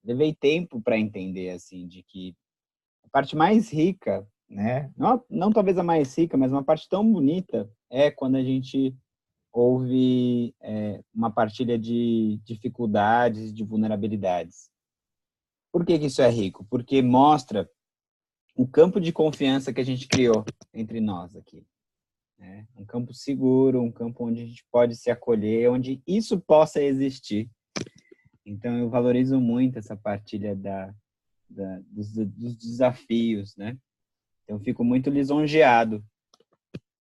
levei tempo para entender, assim, de que a parte mais rica, né? Não talvez a mais rica, mas uma parte tão bonita é quando a gente ouve uma partilha de dificuldades, de vulnerabilidades. Por que isso é rico? Porque mostra o campo de confiança que a gente criou entre nós aqui. Né? Um campo seguro, um campo onde a gente pode se acolher, onde isso possa existir. Então, eu valorizo muito essa partilha dos desafios, né? Então, fico muito lisonjeado.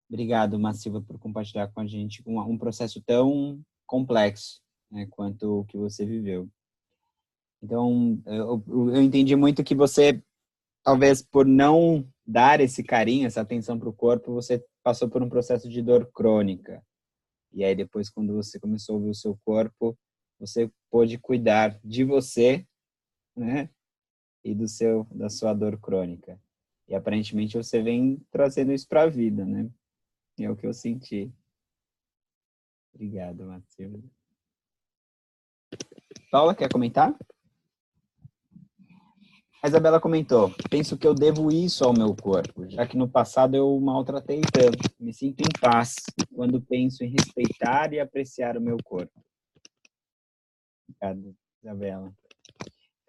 Obrigado, Silvia, por compartilhar com a gente um processo tão complexo, né, quanto o que você viveu. Então, eu entendi muito que você, talvez por não dar esse carinho, essa atenção para o corpo, você passou por um processo de dor crônica. E aí, depois, quando você começou a ouvir o seu corpo, você pôde cuidar de você, né, e da sua dor crônica. E, aparentemente, você vem trazendo isso para a vida, né? É o que eu senti. Obrigado, Matheus. Paula, quer comentar? A Isabela comentou: penso que eu devo isso ao meu corpo, já que no passado eu o maltratei tanto. Me sinto em paz quando penso em respeitar e apreciar o meu corpo. Obrigado, Isabela.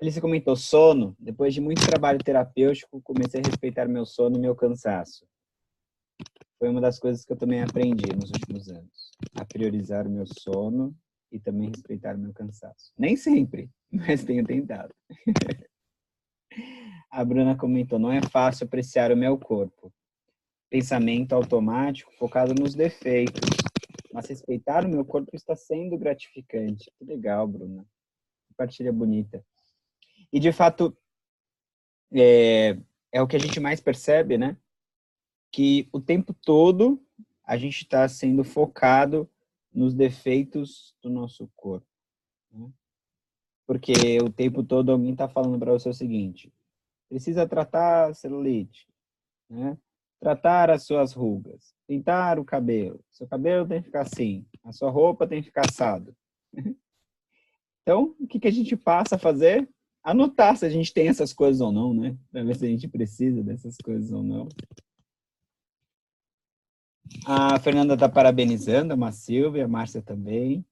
Felice comentou: sono. Depois de muito trabalho terapêutico, comecei a respeitar meu sono e meu cansaço. Foi uma das coisas que eu também aprendi nos últimos anos. A priorizar o meu sono e também respeitar o meu cansaço. Nem sempre, mas tenho tentado. A Bruna comentou: não é fácil apreciar o meu corpo. Pensamento automático focado nos defeitos. Mas respeitar o meu corpo está sendo gratificante. Que legal, Bruna. Partilha bonita. E, de fato, é o que a gente mais percebe, né? Que o tempo todo a gente está sendo focado nos defeitos do nosso corpo, né? Porque o tempo todo alguém está falando para você o seguinte: precisa tratar a celulite, né? Tratar as suas rugas, pintar o cabelo. Seu cabelo tem que ficar assim, a sua roupa tem que ficar assado. Então, o que a gente passa a fazer? Anotar se a gente tem essas coisas ou não, né? Para ver se a gente precisa dessas coisas ou não. A Fernanda está parabenizando, a Silvia, a Márcia também.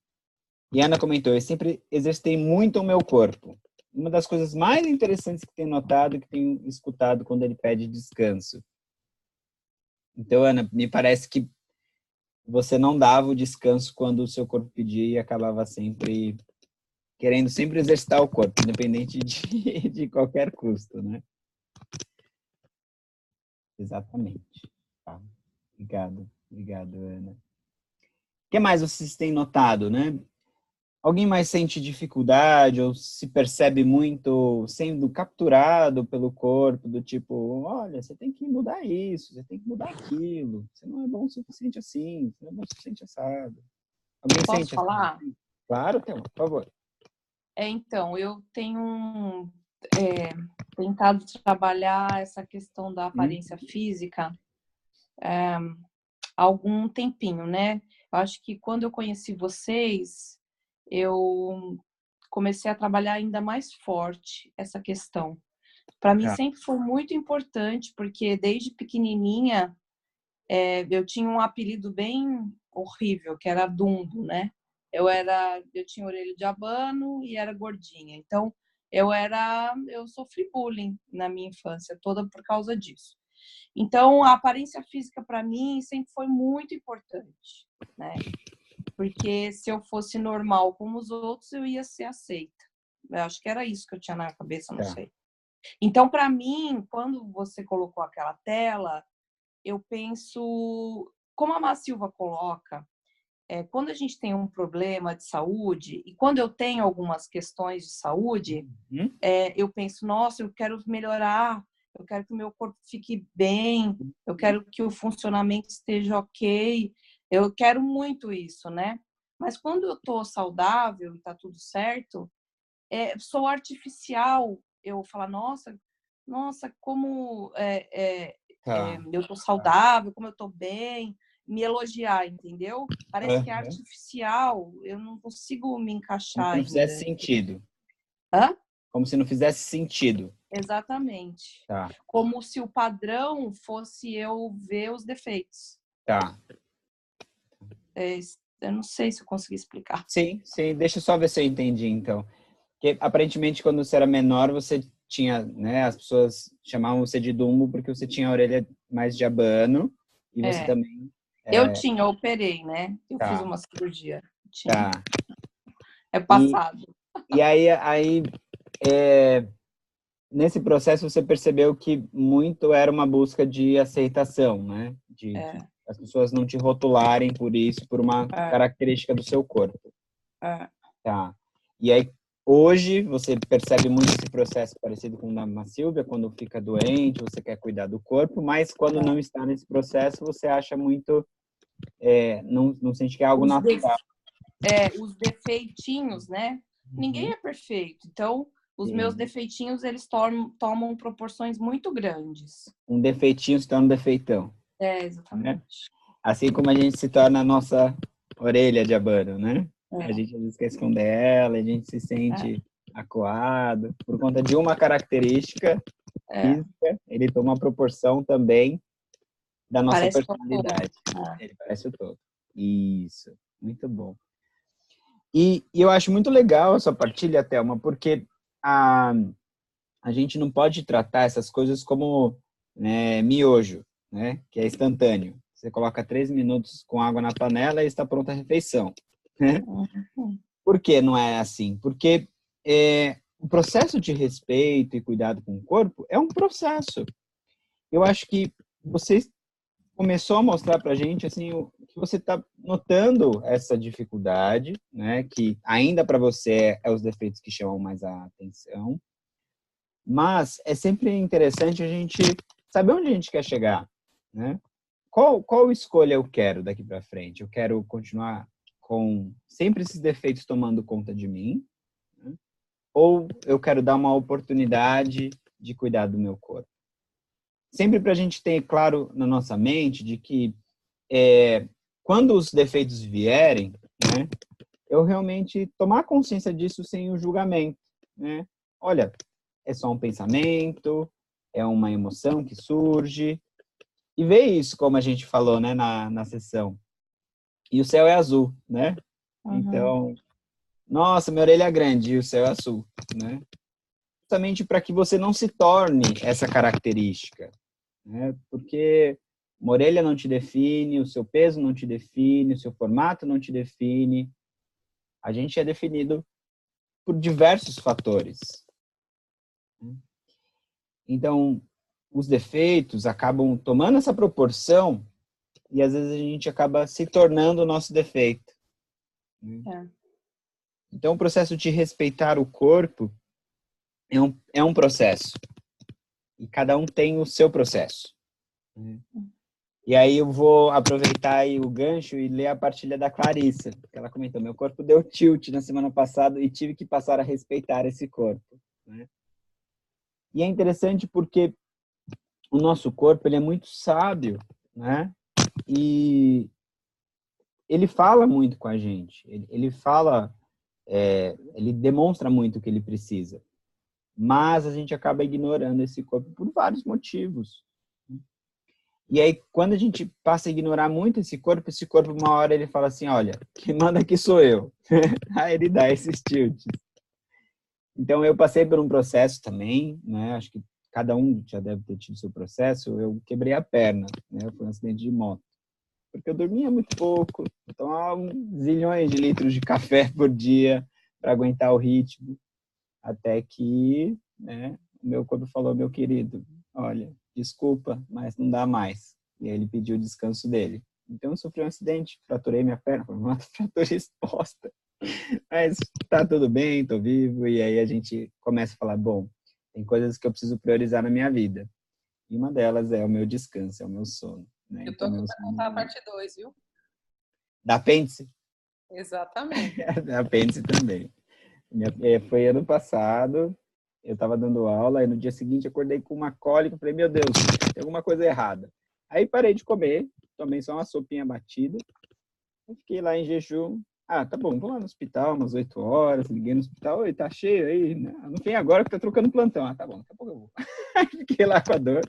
E a Ana comentou: eu sempre exercitei muito o meu corpo. Uma das coisas mais interessantes que tenho notado, que tenho escutado quando ele pede descanso. Então, Ana, me parece que você não dava o descanso quando o seu corpo pedia e acabava sempre querendo sempre exercitar o corpo, independente de qualquer custo, né? Exatamente. Tá. Obrigado, Ana. O que mais vocês têm notado, né? Alguém mais sente dificuldade ou se percebe muito sendo capturado pelo corpo, do tipo, olha, você tem que mudar isso, você tem que mudar aquilo, você não é bom o suficiente assim, você não é bom o suficiente assado. Alguém Posso sente falar? assim? Claro, Thelma, por favor. Então, eu tenho tentado trabalhar essa questão da aparência física há algum tempinho, né? Eu acho que quando eu conheci vocês, eu comecei a trabalhar ainda mais forte essa questão. Para mim sempre foi muito importante, porque desde pequenininha eu tinha um apelido bem horrível, que era Dumbo, né? Eu tinha orelha de abano e era gordinha. Então, eu sofri bullying na minha infância toda por causa disso. Então, a aparência física para mim sempre foi muito importante, né? Porque se eu fosse normal como os outros, eu ia ser aceita. Eu acho que era isso que eu tinha na cabeça, não sei. Então, para mim, quando você colocou aquela tela, eu penso, como a Má Silva coloca, quando a gente tem um problema de saúde, e quando eu tenho algumas questões de saúde, eu penso, nossa, eu quero melhorar, eu quero que o meu corpo fique bem, eu quero que o funcionamento esteja ok, eu quero muito isso, né? Mas quando eu tô saudável e tá tudo certo, sou artificial, eu falo, nossa, como eu tô saudável, como eu tô bem, me elogiar, entendeu? Parece que é artificial, eu não consigo me encaixar Como se não ainda. fizesse sentido. Hã? Como se não fizesse sentido. Exatamente. Tá. Como se o padrão fosse eu ver os defeitos. Tá. Eu não sei se eu consegui explicar. Sim. Deixa eu só ver se eu entendi, então. Porque, aparentemente, quando você era menor, você tinha, né, as pessoas chamavam você de Dumbo porque você tinha a orelha mais de abano e você também... Eu operei, né? Eu fiz uma cirurgia. Tá. É passado. E aí nesse processo você percebeu que muito era uma busca de aceitação, né? De as pessoas não te rotularem por isso, por uma característica do seu corpo. Tá. E aí, hoje, você percebe muito esse processo parecido com o da Má Silvia, quando fica doente, você quer cuidar do corpo, mas quando não está nesse processo, você acha muito... não sente que é algo natural. Os defeitinhos, né? Ninguém é perfeito. Então, os meus defeitinhos, eles tomam proporções muito grandes. Um defeitinho se torna um defeitão. Exatamente. Né? Assim como a gente se torna a nossa orelha de abano, né? A gente às vezes quer esconder ela, a gente se sente acuado. Por conta de uma característica física, ele toma uma proporção também da nossa personalidade. Ele parece o todo. Isso. Muito bom. E eu acho muito legal a sua partilha, Thelma, porque a gente não pode tratar essas coisas como miojo, né? Que é instantâneo. Você coloca 3 minutos com água na panela e está pronta a refeição. Né? Por que não é assim? Porque o processo de respeito e cuidado com o corpo é um processo. Eu acho que você começou a mostrar para a gente assim, que você está notando essa dificuldade, né? Que ainda para você é os defeitos que chamam mais a atenção. Mas é sempre interessante a gente saber onde a gente quer chegar, né? qual escolha eu quero daqui para frente? Eu quero continuar com sempre esses defeitos tomando conta de mim, né? Ou eu quero dar uma oportunidade de cuidar do meu corpo? Sempre para a gente ter claro na nossa mente de que quando os defeitos vierem, né, eu realmente tomar consciência disso sem o julgamento, né? Olha, é só um pensamento, é uma emoção que surge, e ver isso, como a gente falou, né, na sessão. E o céu é azul, né? Então, nossa, minha orelha é grande e o céu é azul, né? Justamente para que você não se torne essa característica, né? Porque uma orelha não te define, o seu peso não te define, o seu formato não te define. A gente é definido por diversos fatores. Então, os defeitos acabam tomando essa proporção e às vezes a gente acaba se tornando o nosso defeito. Então, o processo de respeitar o corpo é um processo. E cada um tem o seu processo. E aí eu vou aproveitar aí o gancho e ler a partilha da Clarissa. Ela comentou, meu corpo deu tilt na semana passada e tive que passar a respeitar esse corpo, né? E é interessante porque o nosso corpo ele é muito sábio, né? E ele fala muito com a gente. Ele fala, ele demonstra muito o que ele precisa. Mas a gente acaba ignorando esse corpo por vários motivos. E aí, quando a gente passa a ignorar muito esse corpo, uma hora ele fala assim, olha, quem manda aqui sou eu. Aí ele dá esses tilts. Então, eu passei por um processo também, né? Acho que cada um já deve ter tido seu processo. Eu quebrei a perna, né? Foi um acidente de moto. Porque eu dormia muito pouco, eu tomava zilhões de litros de café por dia para aguentar o ritmo. Até que, né, o meu corpo falou, meu querido, olha, desculpa, mas não dá mais. E aí ele pediu o descanso dele. Então eu sofri um acidente, fraturei minha perna, foi uma fratura exposta. Mas tá tudo bem, tô vivo. E aí a gente começa a falar, bom, tem coisas que eu preciso priorizar na minha vida. E uma delas é o meu descanso, é o meu sono. Né? Eu tô aqui para contar a parte 2, viu? Da apêndice? Exatamente. Da apêndice também. Foi ano passado, eu estava dando aula, e no dia seguinte acordei com uma cólica, falei, meu Deus, tem alguma coisa errada. Aí parei de comer, tomei só uma sopinha batida, fiquei lá em jejum. Ah, tá bom, vou lá no hospital, umas 8 horas, liguei no hospital, oi, tá cheio aí? Não vem agora que tá trocando plantão. Ah, tá bom, daqui a pouco eu vou. Aí fiquei lá com a dor.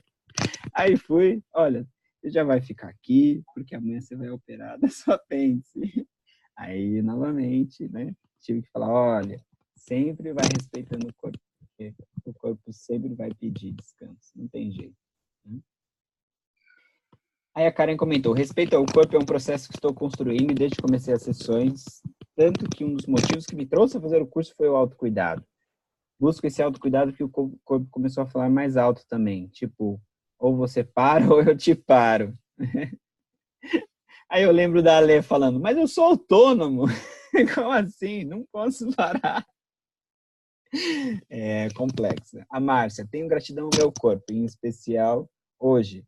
Aí fui, olha, você já vai ficar aqui, porque amanhã você vai operar da sua apêndice. Aí, novamente, né, tive que falar, olha, sempre vai respeitando o corpo, porque o corpo sempre vai pedir descanso, não tem jeito. Aí a Karen comentou, respeito ao corpo é um processo que estou construindo desde que comecei as sessões, tanto que um dos motivos que me trouxe a fazer o curso foi o autocuidado. Busco esse autocuidado porque o corpo começou a falar mais alto também, tipo, ou você para ou eu te paro. Aí eu lembro da Ale falando, mas eu sou autônomo. Como assim? Não posso parar. É complexa. A Márcia, tenho gratidão ao meu corpo, em especial hoje.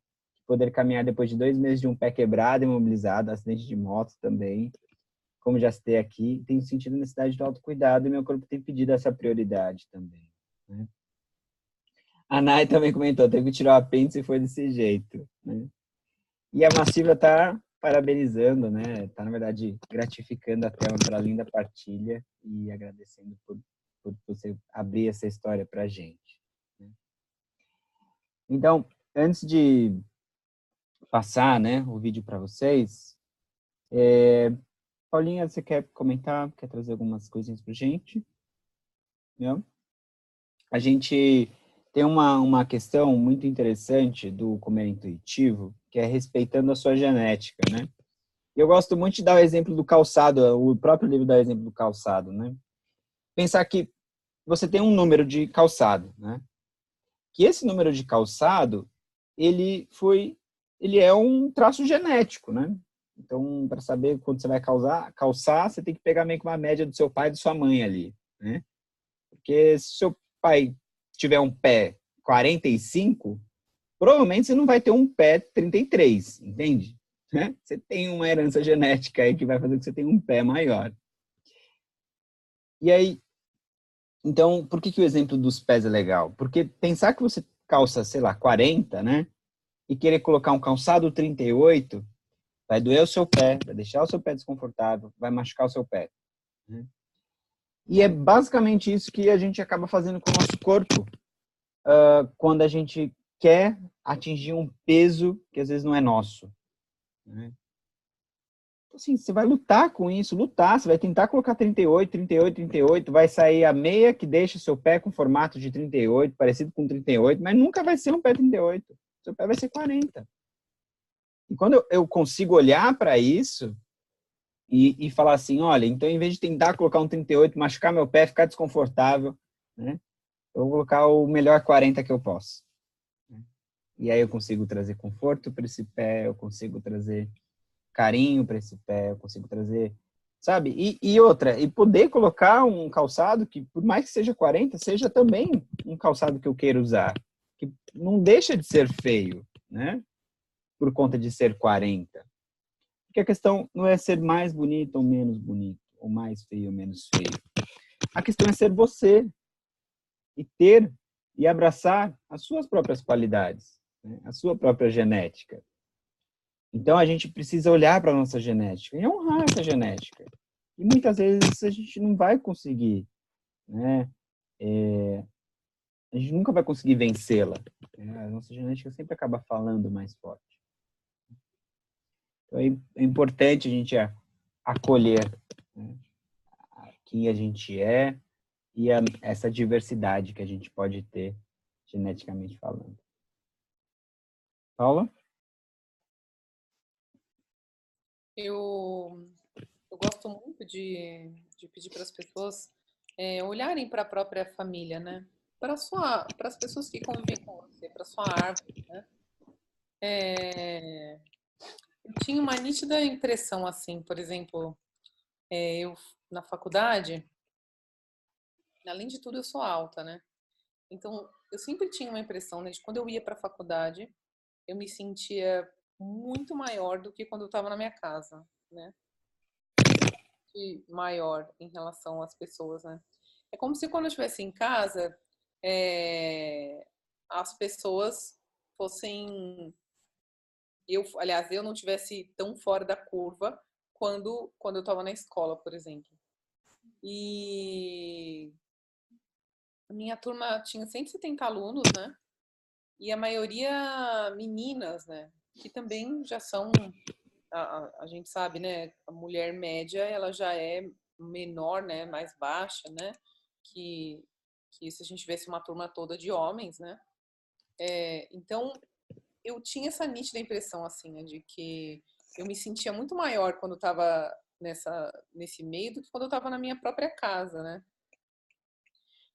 Poder caminhar depois de 2 meses de um pé quebrado, imobilizado, acidente de moto também. Como já citei aqui, tenho sentido a necessidade de autocuidado e meu corpo tem pedido essa prioridade também. Né? A Nai também comentou, teve que tirar o apêndice e foi desse jeito. Né? E a Massiva está parabenizando, né? Está, na verdade, gratificando a Thelma pela linda partilha e agradecendo por você abrir essa história para a gente. Né? Então, antes de passar, né, o vídeo para vocês, Paulinha, você quer comentar? Quer trazer algumas coisinhas para a gente? Não? A gente tem uma questão muito interessante do comer intuitivo, que é respeitando a sua genética, né? Eu gosto muito de dar o exemplo do calçado, o próprio livro dá o exemplo do calçado, né? Pensar que você tem um número de calçado, né? Que esse número de calçado, ele é um traço genético, né? Então, para saber quando você vai calçar, você tem que pegar meio que uma média do seu pai e da sua mãe ali, né? Porque se seu pai tiver um pé 45, provavelmente você não vai ter um pé 33, entende? Né? Você tem uma herança genética aí que vai fazer com que você tenha um pé maior. E aí, então, por que o exemplo dos pés é legal? Porque pensar que você calça, sei lá, 40, né? E querer colocar um calçado 38, vai doer o seu pé, vai deixar o seu pé desconfortável, vai machucar o seu pé. Né? E é basicamente isso que a gente acaba fazendo com o nosso corpo quando a gente quer atingir um peso que às vezes não é nosso. Né? Então, assim, você vai lutar com isso, você vai tentar colocar 38, 38, 38, vai sair a meia que deixa o seu pé com formato de 38, parecido com 38, mas nunca vai ser um pé 38, seu pé vai ser 40. E quando eu consigo olhar para isso e falar assim, olha, então em vez de tentar colocar um 38, machucar meu pé, ficar desconfortável, né, eu vou colocar o melhor 40 que eu posso. E aí eu consigo trazer conforto para esse pé, eu consigo trazer carinho para esse pé, eu consigo trazer, sabe? E poder colocar um calçado que, por mais que seja 40, seja também um calçado que eu queira usar, que não deixa de ser feio, né? Por conta de ser 40. Porque a questão não é ser mais bonito ou menos bonito, ou mais feio ou menos feio. A questão é ser você e ter e abraçar as suas próprias qualidades, né? A sua própria genética. Então, a gente precisa olhar para a nossa genética e honrar essa genética. E muitas vezes a gente não vai conseguir, né? A gente nunca vai conseguir vencê-la. A nossa genética sempre acaba falando mais forte. Então, é importante a gente acolher, né, quem a gente é e essa diversidade que a gente pode ter geneticamente falando. Paula? Eu gosto muito de pedir para as pessoas olharem para a própria família, né? Para as pessoas que convivem com você, para sua árvore, né? Eu tinha uma nítida impressão, assim, por exemplo, eu na faculdade, além de tudo, eu sou alta, né? Então, eu sempre tinha uma impressão, né, de quando eu ia para a faculdade, eu me sentia muito maior do que quando eu estava na minha casa, né? E maior em relação às pessoas, né? É como se quando eu estivesse em casa, as pessoas fossem... aliás, eu não tivesse tão fora da curva quando eu estava na escola, por exemplo. E a minha turma tinha 170 alunos, né? E a maioria meninas, né? Que também já são, a gente sabe, né? A mulher média, ela já é menor, né? Mais baixa, né? Que se a gente tivesse uma turma toda de homens, né? Então, eu tinha essa nítida impressão, assim, né, de que eu me sentia muito maior quando eu estava nesse meio do que quando eu estava na minha própria casa, né?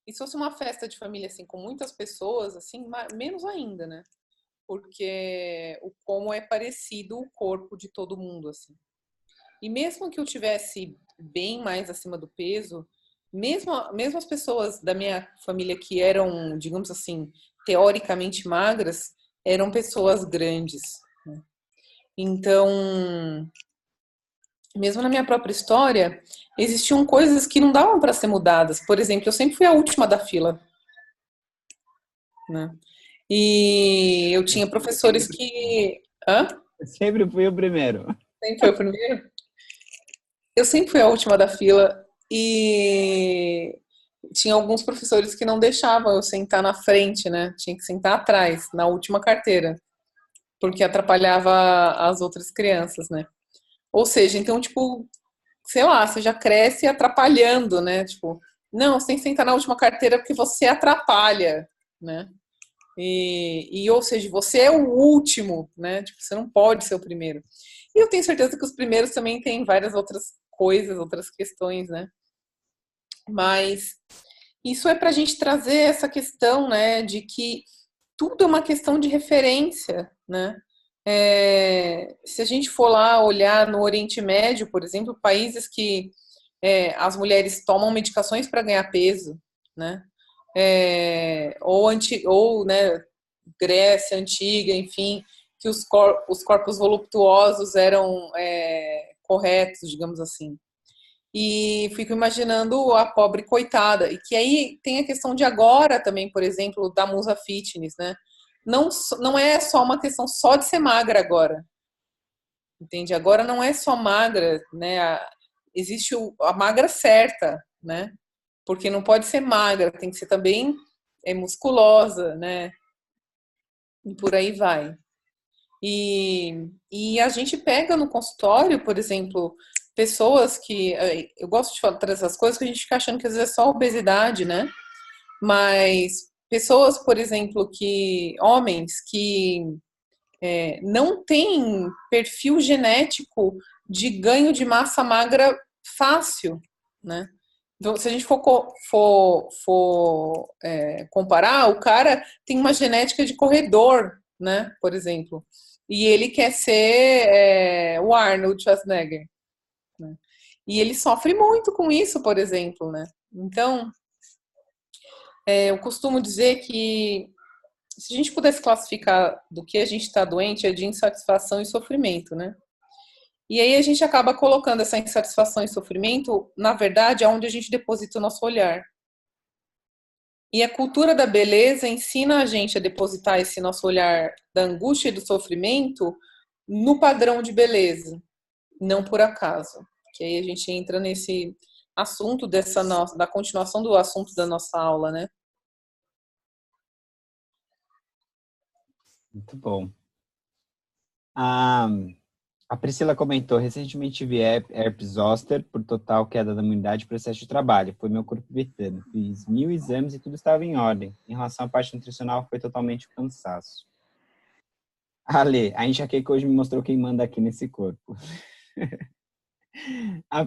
E se fosse uma festa de família, assim, com muitas pessoas, assim, menos ainda, né? Porque como é parecido o corpo de todo mundo, assim. E mesmo que eu tivesse bem mais acima do peso, mesmo as pessoas da minha família que eram, digamos assim, teoricamente magras, eram pessoas grandes. Né? Então, mesmo na minha própria história, existiam coisas que não davam para ser mudadas. Por exemplo, eu sempre fui a última da fila. Né? E eu tinha professores que... Hã? Eu sempre fui o primeiro. Sempre foi o primeiro? Eu sempre fui a última da fila e tinha alguns professores que não deixavam eu sentar na frente, né? Tinha que sentar atrás, na última carteira, porque atrapalhava as outras crianças, né? Ou seja, então, tipo, sei lá, você já cresce atrapalhando, né? Tipo, não, você tem que sentar na última carteira porque você atrapalha, né? Ou seja, você é o último, né? Tipo, você não pode ser o primeiro. E eu tenho certeza que os primeiros também têm várias outras coisas, outras questões, né? Mas isso é para a gente trazer essa questão, né? De que tudo é uma questão de referência, né? Se a gente for lá olhar no Oriente Médio, por exemplo, países que as mulheres tomam medicações para ganhar peso, né? Ou né, Grécia Antiga, enfim, que os corpos voluptuosos eram corretos, digamos assim. E fico imaginando a pobre coitada. E que aí tem a questão de agora também, por exemplo, da musa fitness, né? Não é só uma questão só de ser magra agora. Entende? Agora não é só magra, né? Existe a magra certa, né? Porque não pode ser magra, tem que ser também musculosa, né? E por aí vai. E a gente pega no consultório, por exemplo, pessoas que. Eu gosto de falar essas coisas que a gente fica achando que às vezes é só obesidade, né? Mas pessoas, por exemplo, homens que não têm perfil genético de ganho de massa magra fácil, né? Então, se a gente for comparar, o cara tem uma genética de corredor, né? Por exemplo. E ele quer ser o Arnold Schwarzenegger, né? E ele sofre muito com isso, por exemplo, né? Então, eu costumo dizer que se a gente pudesse classificar do que a gente está doente, é de insatisfação e sofrimento, né? E aí a gente acaba colocando essa insatisfação e sofrimento, na verdade, aonde a gente deposita o nosso olhar. E a cultura da beleza ensina a gente a depositar esse nosso olhar da angústia e do sofrimento no padrão de beleza, não por acaso. Que aí a gente entra nesse assunto da continuação do assunto da nossa aula, né? Muito bom. A Priscila comentou, recentemente vi herpes zoster por total queda da imunidade e processo de trabalho. Foi meu corpo vetando. Fiz 1000 exames e tudo estava em ordem. Em relação à parte nutricional, foi totalmente cansaço. Ale, a enxaqueca hoje me mostrou quem manda aqui nesse corpo.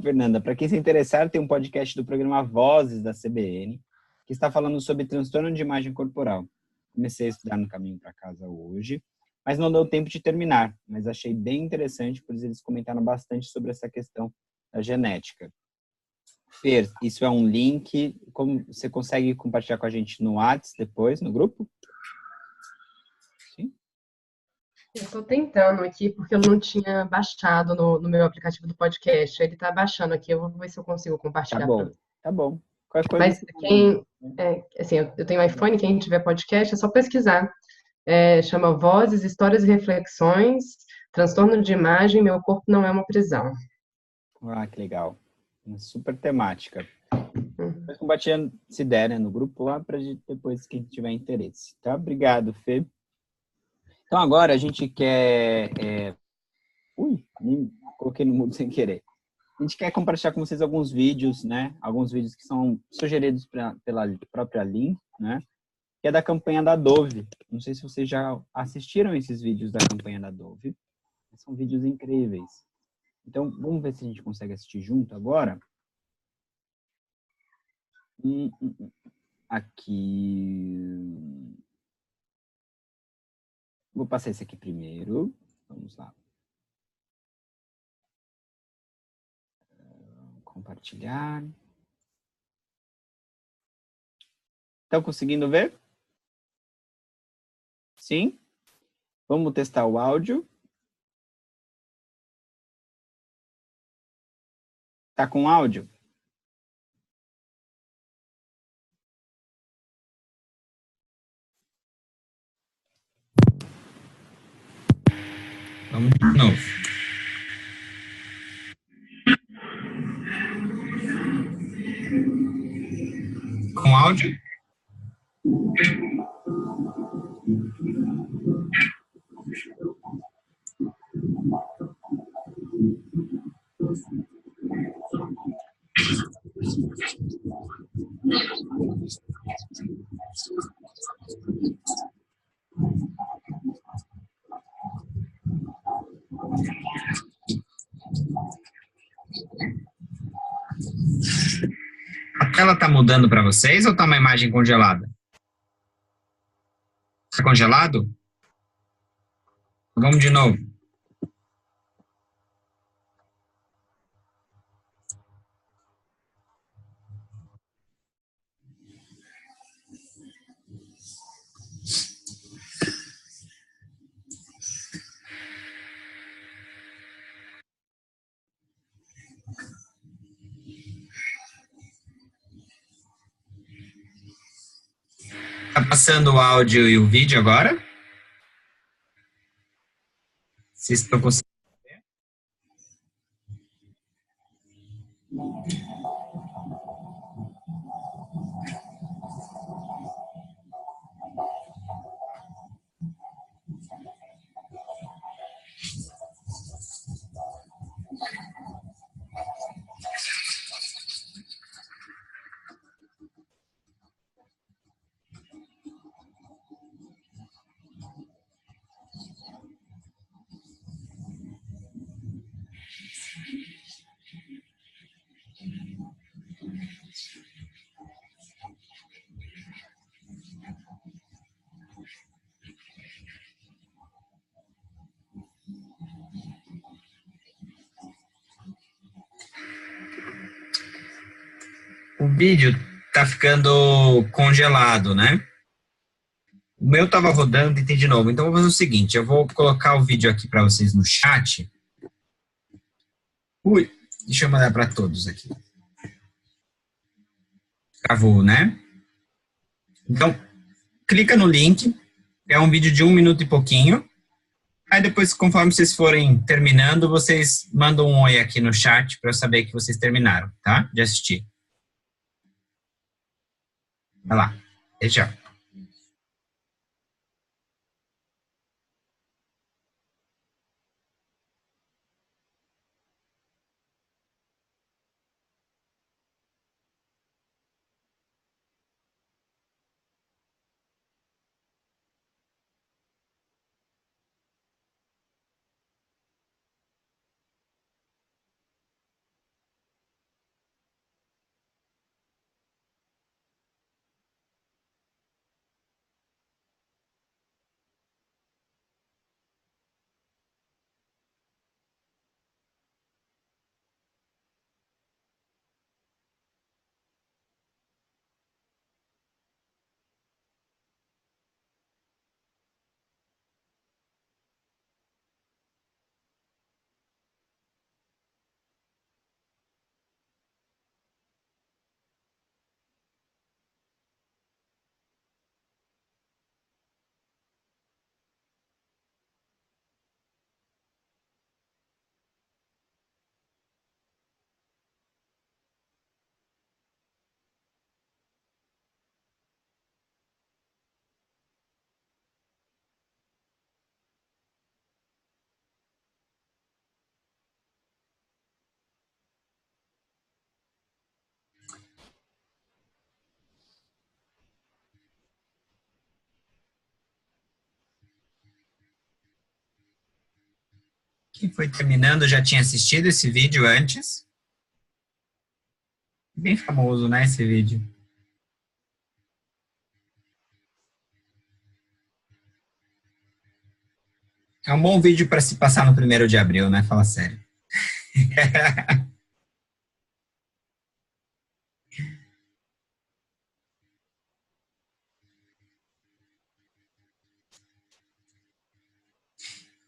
Fernanda, para quem se interessar, tem um podcast do programa Vozes da CBN, que está falando sobre transtorno de imagem corporal. Comecei a estudar no caminho para casa hoje, mas não deu tempo de terminar, mas achei bem interessante, pois eles comentaram bastante sobre essa questão da genética. Fer, isso é um link, como você consegue compartilhar com a gente no WhatsApp depois, no grupo? Sim? Eu estou tentando aqui, porque eu não tinha baixado no meu aplicativo do podcast. Ele está baixando aqui, eu vou ver se eu consigo compartilhar. Tá bom. Qualquer coisa. Mas assim, eu tenho iPhone, quem tiver podcast, é só pesquisar. Chama Vozes, Histórias e Reflexões, Transtorno de Imagem, Meu Corpo Não É uma Prisão. Que legal. Uma super temática. Depois compartilhando, se der, né, no grupo lá, para depois quem tiver interesse. Tá? Obrigado, Fê. Então agora a gente quer... coloquei no mudo sem querer. A gente quer compartilhar com vocês alguns vídeos, né? Alguns vídeos que são sugeridos pela própria Lin, né? Que é da campanha da Dove. Não sei se vocês já assistiram esses vídeos da campanha da Dove. São vídeos incríveis. Então, vamos ver se a gente consegue assistir junto agora. Aqui. Vou passar esse aqui primeiro. Vamos lá. Compartilhar. Estão conseguindo ver? Sim? Vamos testar o áudio. Tá com áudio? Vamos de novo. Com áudio? A tela tá mudando para vocês ou tá uma imagem congelada? Tá congelado? Vamos de novo. Tá passando o áudio e o vídeo agora? Vocês estão conseguindo? O vídeo tá ficando congelado, né? O meu tava rodando e tem de novo. Então, eu vou fazer o seguinte, eu vou colocar o vídeo aqui para vocês no chat. Ui, deixa eu mandar para todos aqui. Travou, né? Então, clica no link. É um vídeo de 1 minuto e pouquinho. Aí depois, conforme vocês forem terminando, vocês mandam um oi aqui no chat para eu saber que vocês terminaram, tá? De assistir. Vai lá. Tchau. Quem foi terminando já tinha assistido esse vídeo antes. Bem famoso, né, esse vídeo. É um bom vídeo para se passar no 1º de abril, né? Fala sério.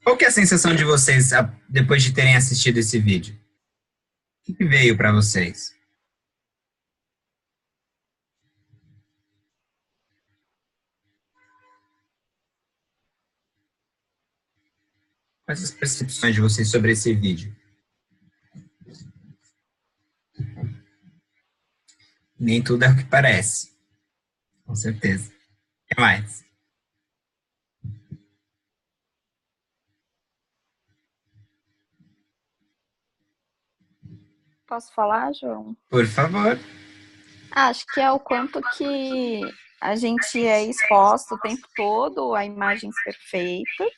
Qual que é a sensação de vocês depois de terem assistido esse vídeo? O que veio para vocês? Quais as percepções de vocês sobre esse vídeo? Nem tudo é o que parece. Com certeza. O que mais? Posso falar, João? Por favor. Acho que é o quanto que a gente é exposto o tempo todo a imagens perfeitas,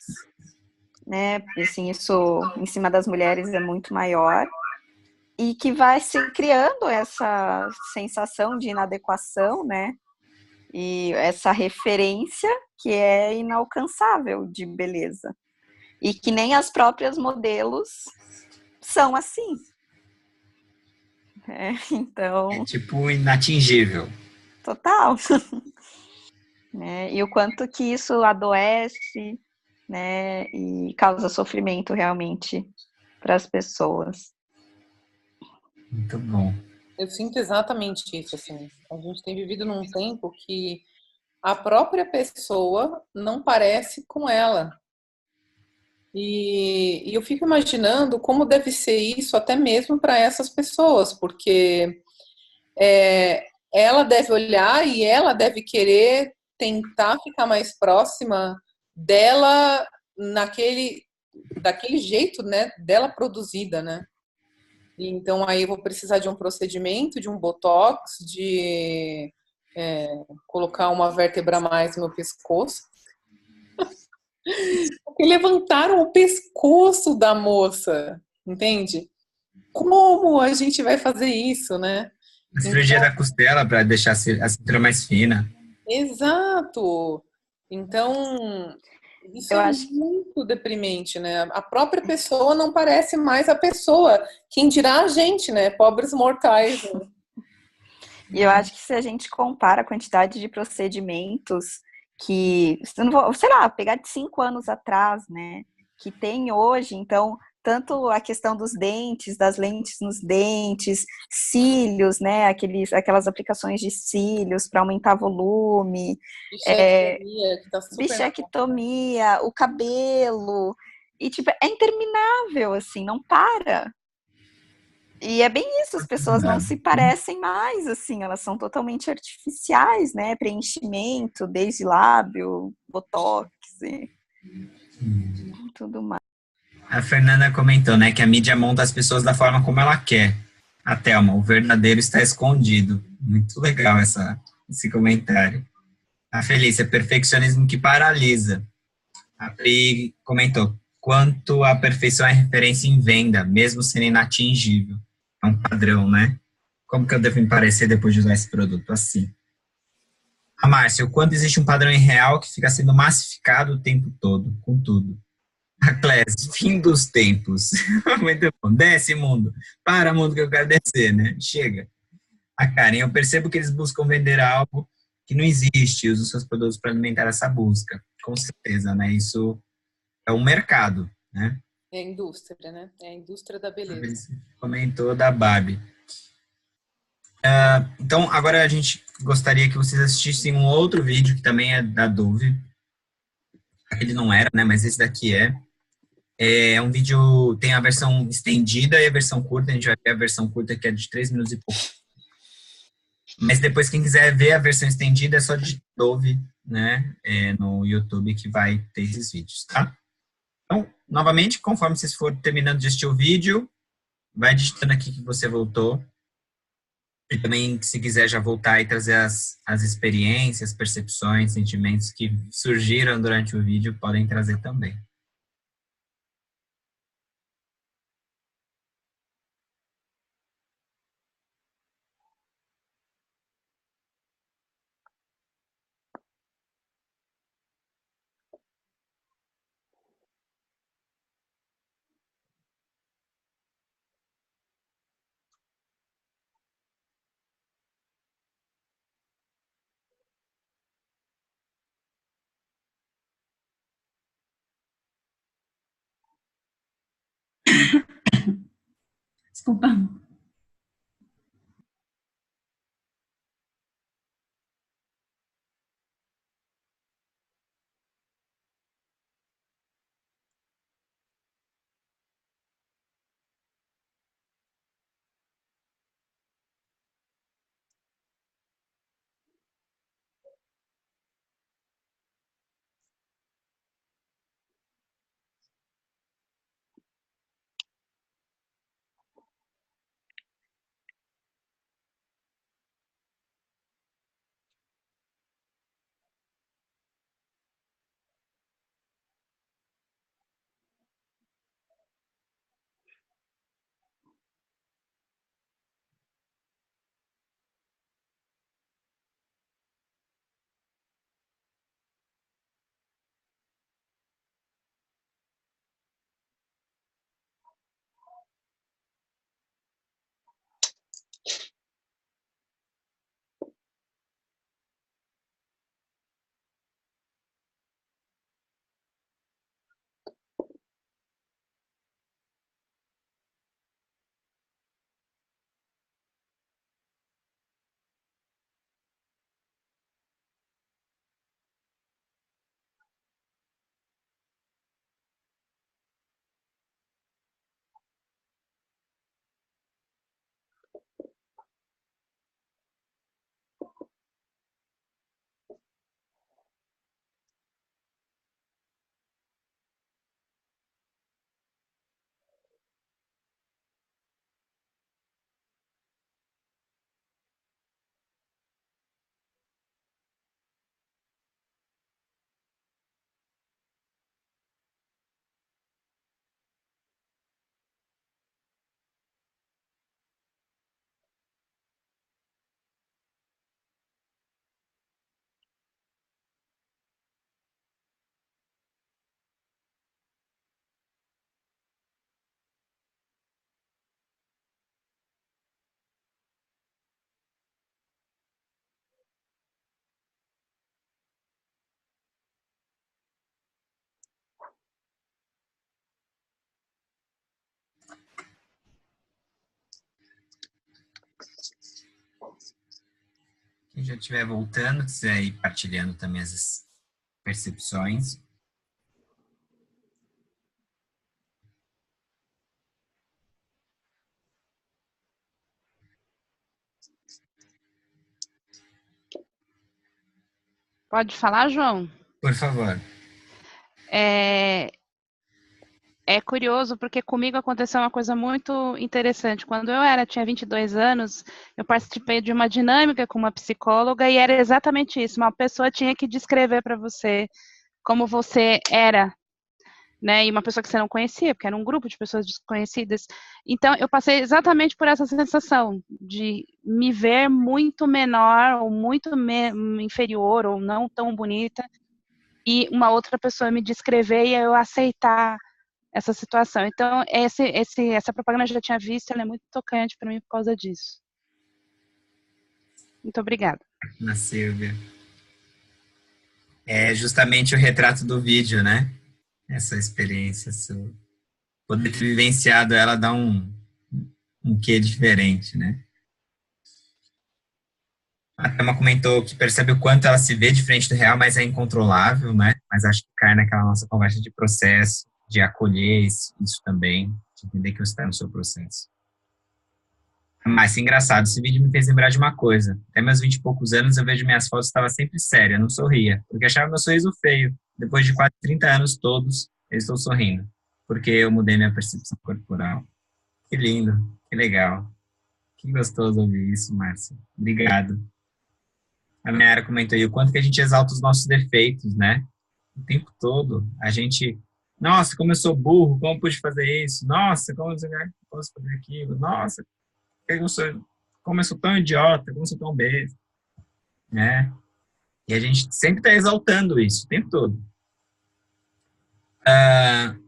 né? Assim, isso em cima das mulheres é muito maior. E que vai se criando essa sensação de inadequação, né? E essa referência que é inalcançável de beleza. E que nem as próprias modelos são assim. Então... É tipo inatingível. Total. Né? E o quanto que isso adoece, né? E causa sofrimento realmente para as pessoas. Muito bom. Eu sinto exatamente isso, assim. A gente tem vivido num tempo que a própria pessoa não parece com ela. E eu fico imaginando como deve ser isso até mesmo para essas pessoas, porque ela deve olhar e ela deve querer tentar ficar mais próxima dela daquele jeito, né, dela produzida, né? Então aí eu vou precisar de um procedimento, de um botox, de colocar uma vértebra a mais no meu pescoço. Porque levantaram o pescoço da moça, entende? Como a gente vai fazer isso, né? A cirurgia da costela para deixar a cintura mais fina. Exato. Então, isso Eu é acho muito deprimente, né? A própria pessoa não parece mais a pessoa. Quem dirá a gente, né? Pobres mortais. Né? E eu acho que se a gente compara a quantidade de procedimentos que, eu não vou, sei lá, pegar de 5 anos atrás, né, que tem hoje, então, tanto a questão dos dentes, das lentes nos dentes, cílios, né, aquelas aplicações de cílios para aumentar volume, Bichectomia, que tá super bichectomia, o cabelo, e tipo, é interminável, assim, não para. E é bem isso, as pessoas não se parecem mais, assim, elas são totalmente artificiais, né? Preenchimento, desde lábio, botox e tudo mais. A Fernanda comentou, né, que a mídia monta as pessoas da forma como ela quer. A Thelma, o verdadeiro está escondido. Muito legal esse comentário. A Felícia, perfeccionismo que paralisa. A Pri comentou, quanto a perfeição é referência em venda, mesmo sendo inatingível. É um padrão, né? Como que eu devo me parecer depois de usar esse produto? Assim. A Márcia, o quanto existe um padrão irreal que fica sendo massificado o tempo todo, com tudo. A Clés, fim dos tempos. Muito bom. Desce, mundo. Para, mundo, que eu quero descer, né? Chega. A Karen, eu percebo que eles buscam vender algo que não existe e usam seus produtos para alimentar essa busca. Com certeza, né? Isso é um mercado, né? É a indústria, né? É a indústria da beleza. Comentou da Barbie. Então, agora a gente gostaria que vocês assistissem um outro vídeo que também é da Dove. Aquele não era, né? Mas esse daqui é. É um vídeo, tem a versão estendida e a versão curta. A gente vai ver a versão curta, que é de 3 minutos e pouco. Mas depois, quem quiser ver a versão estendida, é só de Dove, né? No YouTube que vai ter esses vídeos, tá? Então, novamente, conforme vocês forem terminando de assistir o vídeo, vai digitando aqui que você voltou. E também, se quiser já voltar e trazer as experiências, percepções, sentimentos que surgiram durante o vídeo, podem trazer também. Desculpa. já estiver voltando, quiser ir partilhando também as percepções. Pode falar, João? Por favor. É curioso, porque comigo aconteceu uma coisa muito interessante. Quando tinha 22 anos, eu participei de uma dinâmica com uma psicóloga e era exatamente isso. Uma pessoa tinha que descrever para você como você era, né? E uma pessoa que você não conhecia, porque era um grupo de pessoas desconhecidas. Então, eu passei exatamente por essa sensação de me ver muito menor, ou muito inferior, ou não tão bonita, e uma outra pessoa me descrever e eu aceitar essa situação. Então, essa propaganda eu já tinha visto, ela é muito tocante para mim por causa disso. Muito obrigada. Na Silvia. É justamente o retrato do vídeo, né? Essa experiência sua. Poder ter vivenciado ela dá um quê diferente, né? A Thelma comentou que percebe o quanto ela se vê de frente do real, mas é incontrolável, né? Mas acho que cai naquela nossa conversa de processo, de acolher isso também, de entender que você está no seu processo. Mas, engraçado, esse vídeo me fez lembrar de uma coisa. Até meus 20 e poucos anos, eu vejo minhas fotos, estava sempre séria, não sorria, porque achava meu sorriso feio. Depois de quase 30 anos todos, eu estou sorrindo, porque eu mudei minha percepção corporal. Que lindo, que legal. Que gostoso ouvir isso, Márcia. Obrigado. A Mayara comentou aí o quanto que a gente exalta os nossos defeitos, né? O tempo todo. A gente, nossa, como eu sou burro, como eu pude fazer isso? Nossa, como eu posso fazer aquilo? Nossa, como eu sou tão idiota, como eu sou tão besta, né? E a gente sempre está exaltando isso o tempo todo.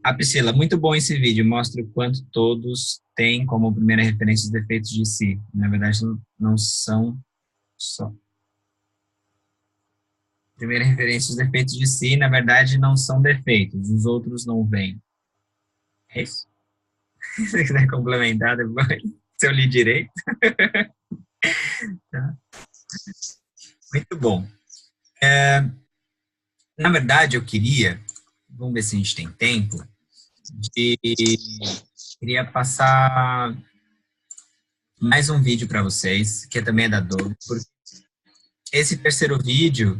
A Priscila, muito bom esse vídeo, mostra o quanto todos têm como primeira referência os defeitos de si. Na verdade, não são só. Primeira referência, os defeitos de si, na verdade, não são defeitos, os outros não vêm. É isso? Se você quiser complementar depois, se eu li direito. Tá. Muito bom. Na verdade, eu queria, vamos ver se a gente tem tempo, queria passar mais um vídeo para vocês, que também é da Dor, porque esse terceiro vídeo,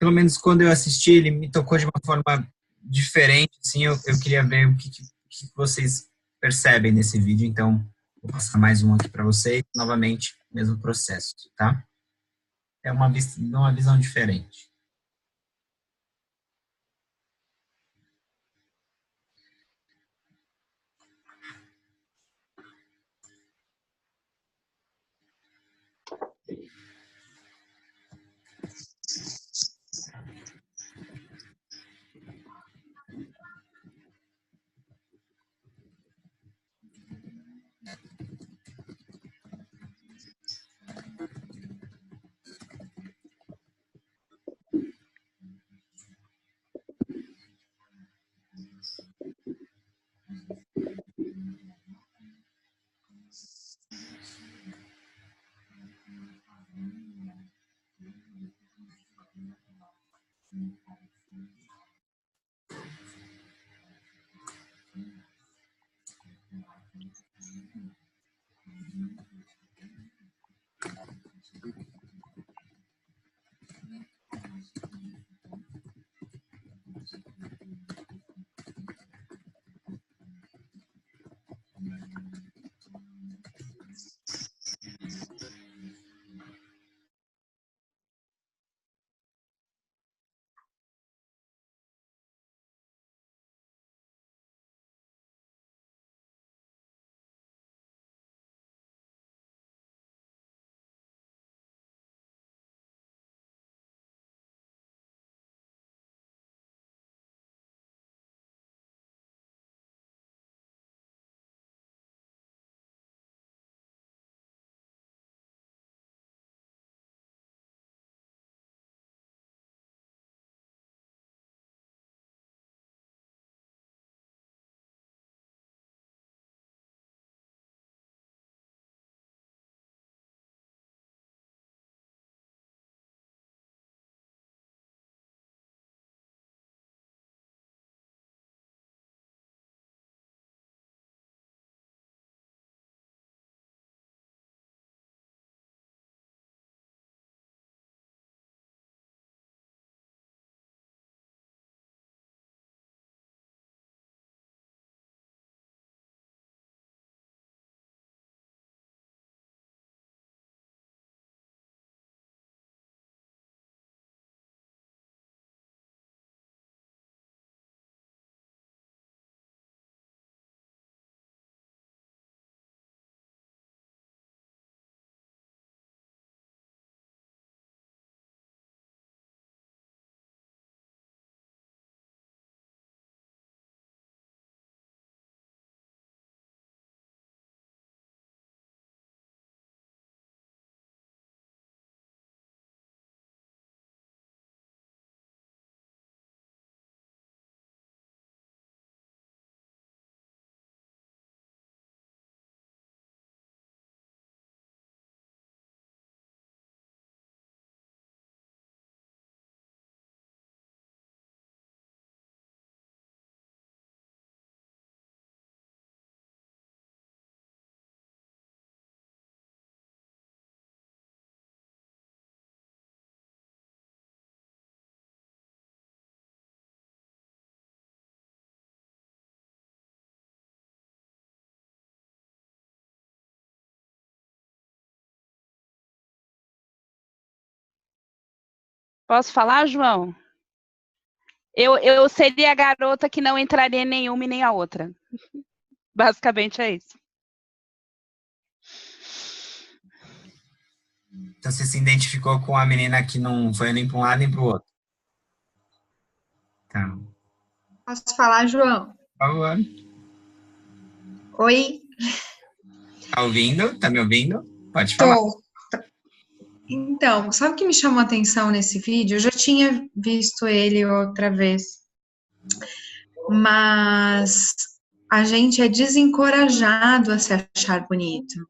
pelo menos quando eu assisti, ele me tocou de uma forma diferente, assim, eu queria ver o que vocês percebem nesse vídeo, então vou passar mais um aqui para vocês, novamente, mesmo processo, tá? É uma visão diferente. Posso falar, João? Eu seria a garota que não entraria em nenhuma e nem a outra. Basicamente é isso. Então você se identificou com a menina que não foi nem para um lado nem para o outro. Tá. Posso falar, João? Por favor. Oi? Tá ouvindo? Tá me ouvindo? Pode falar. Tô. Então, sabe o que me chamou a atenção nesse vídeo? Eu já tinha visto ele outra vez, mas a gente é desencorajado a se achar bonito.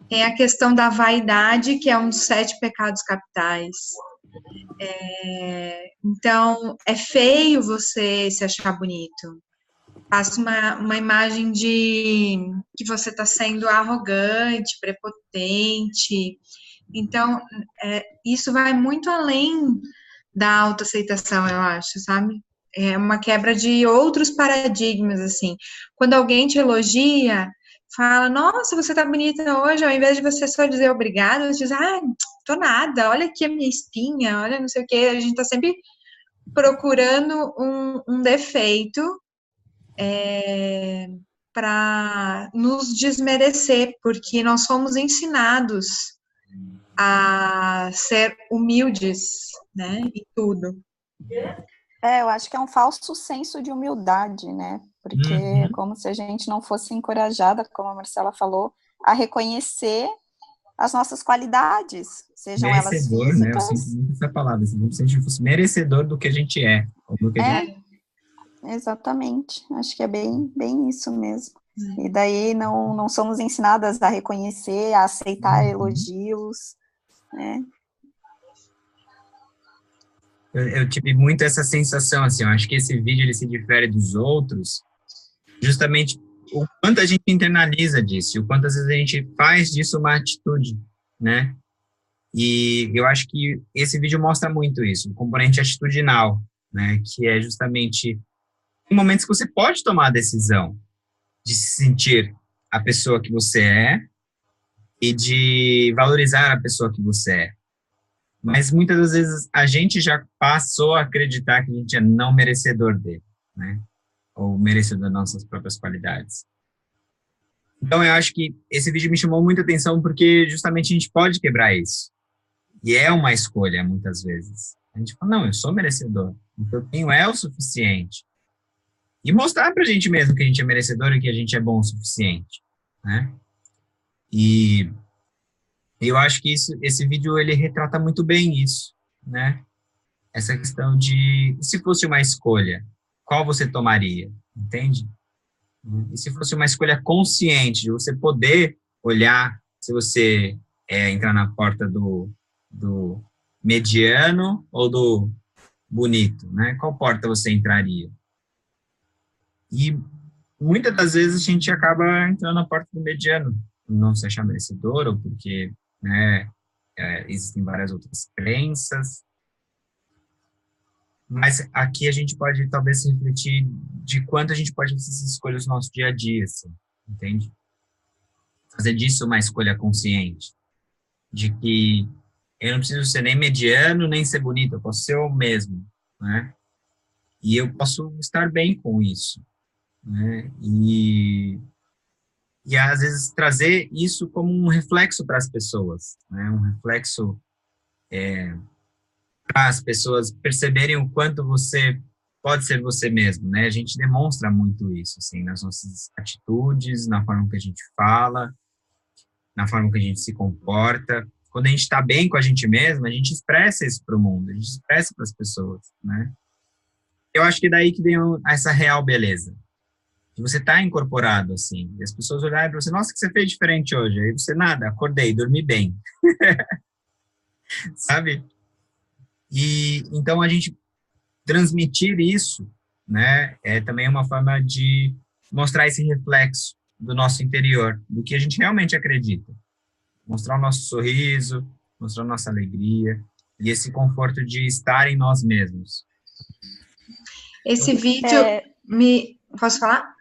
Tem a questão da vaidade, que é um dos 7 pecados capitais. Então, é feio você se achar bonito. Passa uma imagem de que você está sendo arrogante, prepotente. Então, isso vai muito além da autoaceitação, eu acho, sabe? É uma quebra de outros paradigmas, assim. Quando alguém te elogia, fala, nossa, você tá bonita hoje, ao invés de você só dizer obrigada, você diz, tô nada, olha aqui a minha espinha, olha não sei o quê. A gente tá sempre procurando um defeito para nos desmerecer, porque nós fomos ensinados a ser humildes, né, em tudo. Eu acho que é um falso senso de humildade, né, porque é como se a gente não fosse encorajada, como a Marcela falou, a reconhecer as nossas qualidades, sejam elas físicas. Né, eu sinto muito essa palavra, como se a gente fosse merecedor do que a gente é. Ou do que a gente... Exatamente, acho que é bem isso mesmo. E daí não somos ensinadas a reconhecer, a aceitar elogios, né? Eu tive muito essa sensação, assim, eu acho que esse vídeo ele se difere dos outros, justamente o quanto a gente internaliza disso, o quanto às vezes a gente faz disso uma atitude, né? E eu acho que esse vídeo mostra muito isso, o componente atitudinal, né? Que é justamente em momentos que você pode tomar a decisão de se sentir a pessoa que você é e de valorizar a pessoa que você é. Mas muitas das vezes a gente já passou a acreditar que a gente é não merecedor dele, né? Ou merecedor das nossas próprias qualidades. Então eu acho que esse vídeo me chamou muita atenção porque justamente a gente pode quebrar isso. E é uma escolha, muitas vezes. A gente fala, não, eu sou merecedor. O que eu tenho é o suficiente. E mostrar pra gente mesmo que a gente é merecedor e que a gente é bom o suficiente, né? E eu acho que esse vídeo, ele retrata muito bem isso, né? Essa questão de, se fosse uma escolha, qual você tomaria, entende? E se fosse uma escolha consciente, de você poder olhar, se você entrar na porta do mediano ou do bonito, né? Qual porta você entraria? E muitas das vezes a gente acaba entrando na porta do mediano, não se achar merecedor, ou porque, né, existem várias outras crenças. Mas aqui a gente pode talvez refletir de quanto a gente pode fazer essas escolhas no nosso dia a dia, assim, entende? Fazer disso uma escolha consciente, de que eu não preciso ser nem mediano, nem ser bonito, eu posso ser eu mesmo, né? E eu posso estar bem com isso, né? E às vezes trazer isso como um reflexo para as pessoas, né? Um reflexo para as pessoas perceberem o quanto você pode ser você mesmo, né? A gente demonstra muito isso, assim, nas nossas atitudes, na forma que a gente fala, na forma que a gente se comporta. Quando a gente está bem com a gente mesmo, a gente expressa isso para o mundo, a gente expressa para as pessoas, né? Eu acho que daí que vem essa real beleza. Que você está incorporado, assim, e as pessoas olharem para você, nossa, o que você fez diferente hoje? Aí você, nada, acordei, dormi bem. Sabe? E então a gente transmitir isso, né, é também uma forma de mostrar esse reflexo do nosso interior, do que a gente realmente acredita. Mostrar o nosso sorriso, mostrar a nossa alegria e esse conforto de estar em nós mesmos. Esse vídeo Posso falar?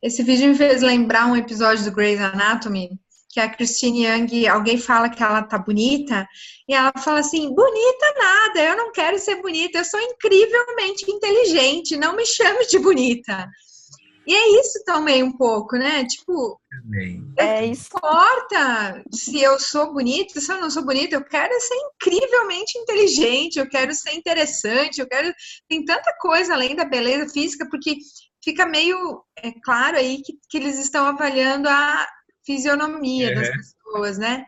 Esse vídeo me fez lembrar um episódio do Grey's Anatomy que a Christine Yang, alguém fala que ela tá bonita, e ela fala assim, bonita nada, eu não quero ser bonita, eu sou incrivelmente inteligente, não me chame de bonita. E é isso também um pouco, né? Tipo, é isso. Não importa se eu sou bonita, se eu não sou bonita, eu quero ser incrivelmente inteligente, eu quero ser interessante, tem tanta coisa além da beleza física, porque fica meio claro aí que eles estão avaliando a fisionomia das pessoas, né?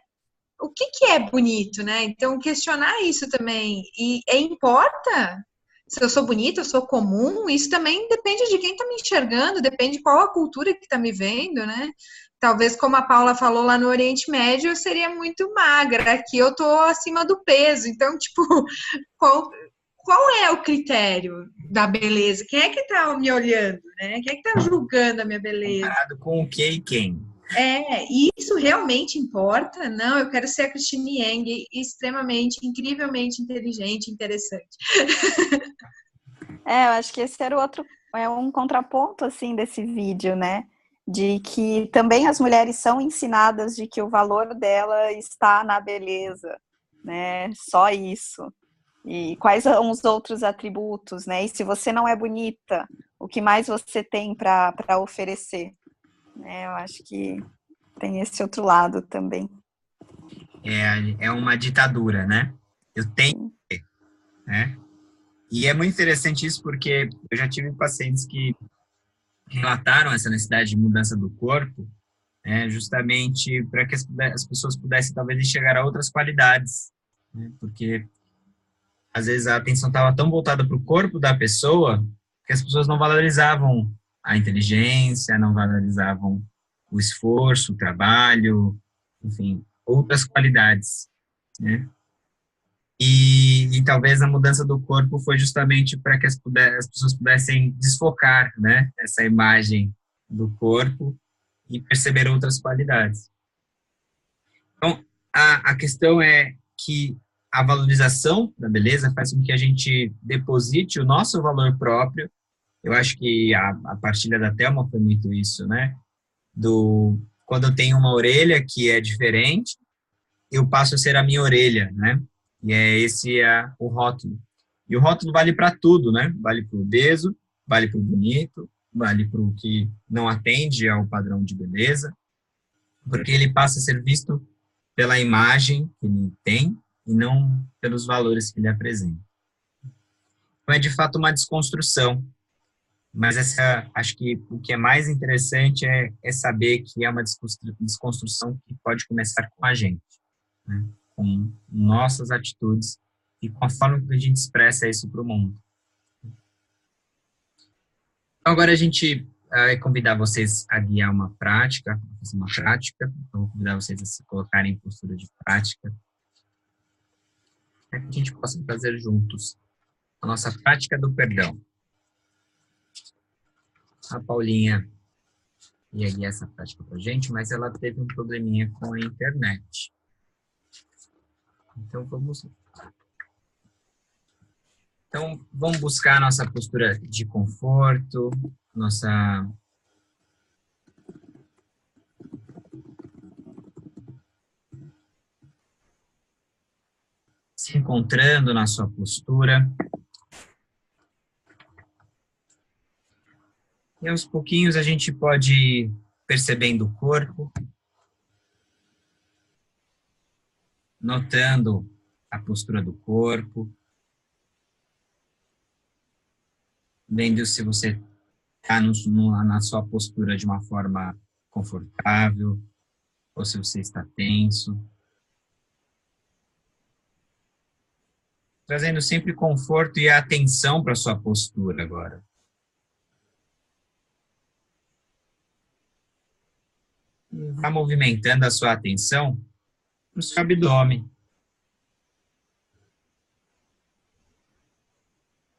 O que é bonito, né? Então, questionar isso também. E importa se eu sou bonita, eu sou comum, isso também depende de quem está me enxergando, depende de qual a cultura que está me vendo, né? Talvez, como a Paula falou lá no Oriente Médio, eu seria muito magra, aqui eu tô acima do peso. Então, tipo, qual é o critério da beleza? Quem é que tá me olhando, né? Quem é que tá julgando a minha beleza? Comparado com o que e quem? E isso realmente importa? Não, eu quero ser a Christine Yang, extremamente, incrivelmente inteligente, interessante. Eu acho que esse era um contraponto, assim, desse vídeo, né? De que também as mulheres são ensinadas de que o valor dela está na beleza, né? Só isso. E quais são os outros atributos, né? E se você não é bonita, o que mais você tem para oferecer? Eu acho que tem esse outro lado também. É uma ditadura, né? Eu tenho que ter, né? E é muito interessante isso porque eu já tive pacientes que relataram essa necessidade de mudança do corpo, né, justamente para que as pessoas pudessem talvez enxergar a outras qualidades, né, porque às vezes a atenção estava tão voltada para o corpo da pessoa que as pessoas não valorizavam a inteligência, não valorizavam o esforço, o trabalho, enfim, outras qualidades, né? E talvez a mudança do corpo foi justamente para que as pessoas pudessem desfocar, né, essa imagem do corpo e perceber outras qualidades. Então, a questão é que a valorização da beleza faz com que a gente deposite o nosso valor próprio. Eu acho que a partilha da Thelma foi muito isso, né? Quando eu tenho uma orelha que é diferente, eu passo a ser a minha orelha, né? E esse é o rótulo. E o rótulo vale para tudo, né? Vale para o obeso, vale para o bonito, vale para o que não atende ao padrão de beleza, porque ele passa a ser visto pela imagem que ele tem e não pelos valores que ele apresenta. Então, é de fato uma desconstrução. Mas acho que o que é mais interessante é saber que é uma desconstrução que pode começar com a gente, né? Com nossas atitudes e com a forma que a gente expressa isso para o mundo. Então, agora a gente vai convidar vocês a guiar uma prática, fazer uma prática. Eu vou convidar vocês a se colocarem em postura de prática, para que a gente possa fazer juntos a nossa prática do perdão. A Paulinha ia guiar essa prática para a gente, mas ela teve um probleminha com a internet. Então, vamos buscar a nossa postura de conforto, se encontrando na sua postura. E aos pouquinhos a gente pode ir percebendo o corpo, notando a postura do corpo, vendo se você está na sua postura de uma forma confortável ou se você está tenso. Trazendo sempre conforto e atenção para a sua postura agora. Vá movimentando a sua atenção no seu abdômen.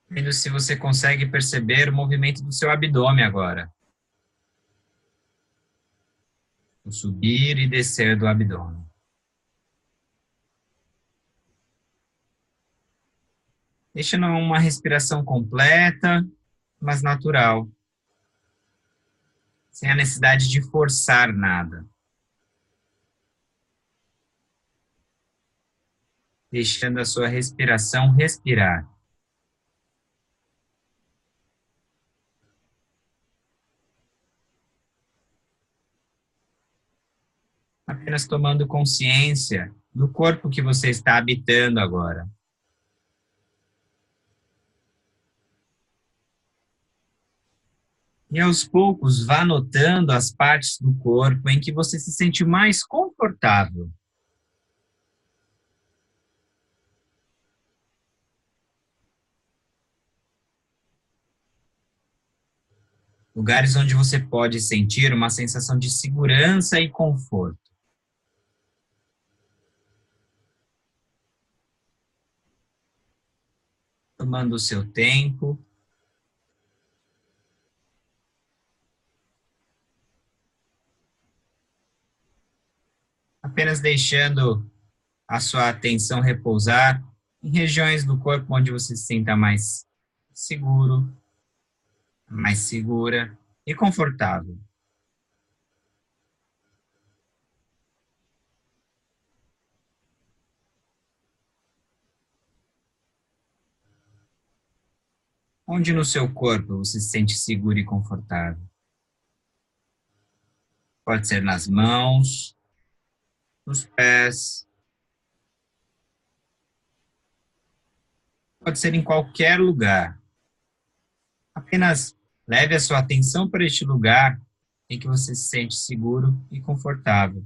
Vendo se você consegue perceber o movimento do seu abdômen agora. O subir e descer do abdômen. Deixa uma respiração completa, mas natural. Sem a necessidade de forçar nada. deixando a sua respiração respirar. Apenas tomando consciência do corpo que você está habitando agora. E aos poucos vá notando as partes do corpo em que você se sente mais confortável. Lugares onde você pode sentir uma sensação de segurança e conforto. Tomando o seu tempo. Apenas deixando a sua atenção repousar em regiões do corpo onde você se sinta mais seguro, mais segura e confortável. Onde no seu corpo você se sente seguro e confortável? Pode ser nas mãos, nos pés. Pode ser em qualquer lugar. Apenas leve a sua atenção para este lugar em que você se sente seguro e confortável.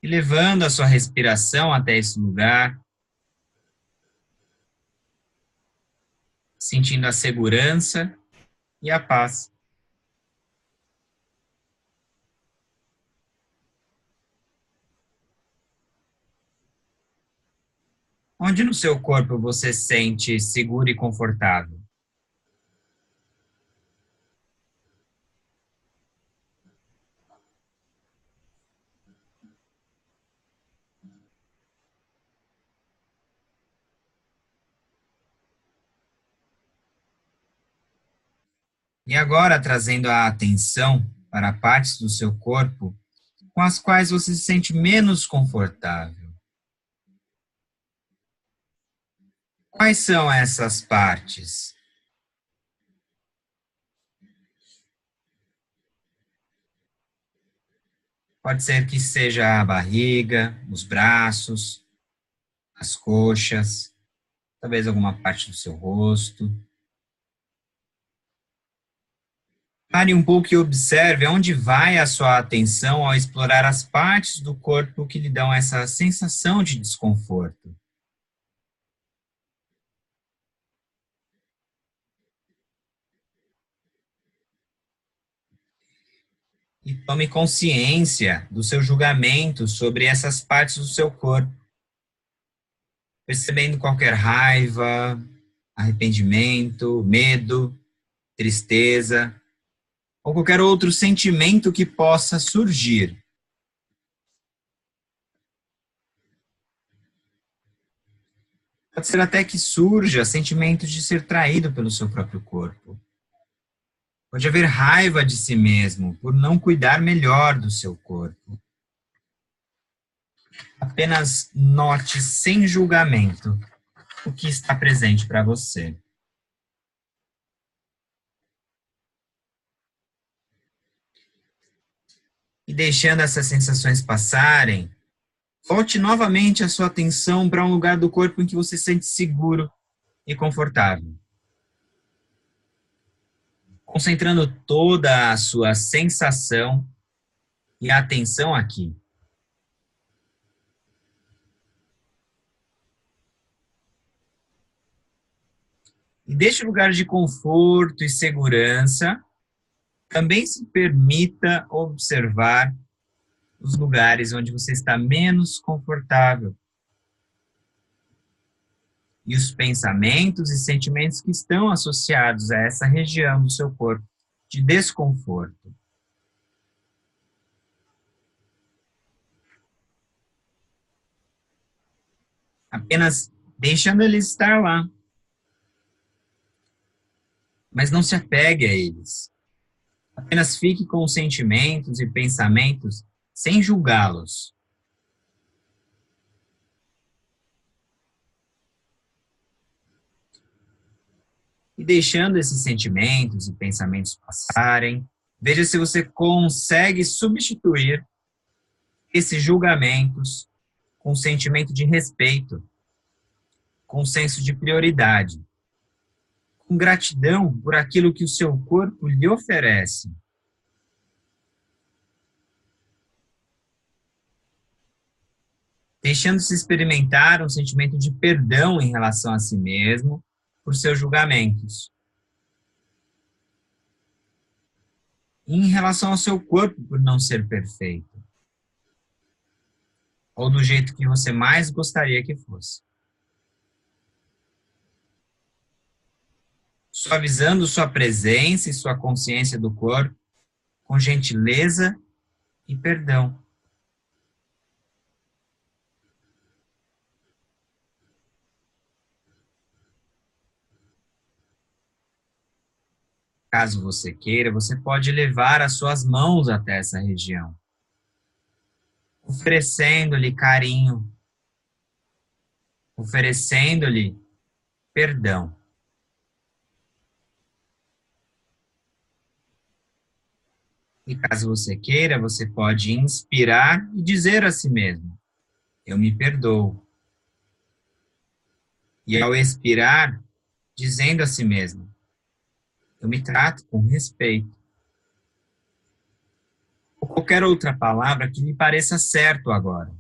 E levando a sua respiração até esse lugar, sentindo a segurança e a paz. Onde no seu corpo você se sente seguro e confortável? E agora, trazendo a atenção para partes do seu corpo com as quais você se sente menos confortável. Quais são essas partes? Pode ser que seja a barriga, os braços, as coxas, talvez alguma parte do seu rosto. Pare um pouco e observe aonde vai a sua atenção ao explorar as partes do corpo que lhe dão essa sensação de desconforto. E tome consciência do seu julgamento sobre essas partes do seu corpo, percebendo qualquer raiva, arrependimento, medo, tristeza, ou qualquer outro sentimento que possa surgir. Pode ser até que surja sentimento de ser traído pelo seu próprio corpo. Pode haver raiva de si mesmo por não cuidar melhor do seu corpo. Apenas note sem julgamento o que está presente para você. E deixando essas sensações passarem, volte novamente a sua atenção para um lugar do corpo em que você se sente seguro e confortável. Concentrando toda a sua sensação e atenção aqui. E deste lugar de conforto e segurança, também se permita observar os lugares onde você está menos confortável. E os pensamentos e sentimentos que estão associados a essa região do seu corpo de desconforto. Apenas deixando eles estar lá. Mas não se apegue a eles. Apenas fique com os sentimentos e pensamentos sem julgá-los. E deixando esses sentimentos e pensamentos passarem, veja se você consegue substituir esses julgamentos com um sentimento de respeito, com um senso de prioridade, com gratidão por aquilo que o seu corpo lhe oferece. Deixando-se experimentar um sentimento de perdão em relação a si mesmo por seus julgamentos. E em relação ao seu corpo por não ser perfeito. Ou do jeito que você mais gostaria que fosse. Suavizando sua presença e sua consciência do corpo com gentileza e perdão. Caso você queira, você pode levar as suas mãos até essa região, oferecendo-lhe carinho, oferecendo-lhe perdão. E caso você queira, você pode inspirar e dizer a si mesmo: eu me perdoo. E ao expirar, dizendo a si mesmo: eu me trato com respeito. Ou qualquer outra palavra que lhe pareça certo agora.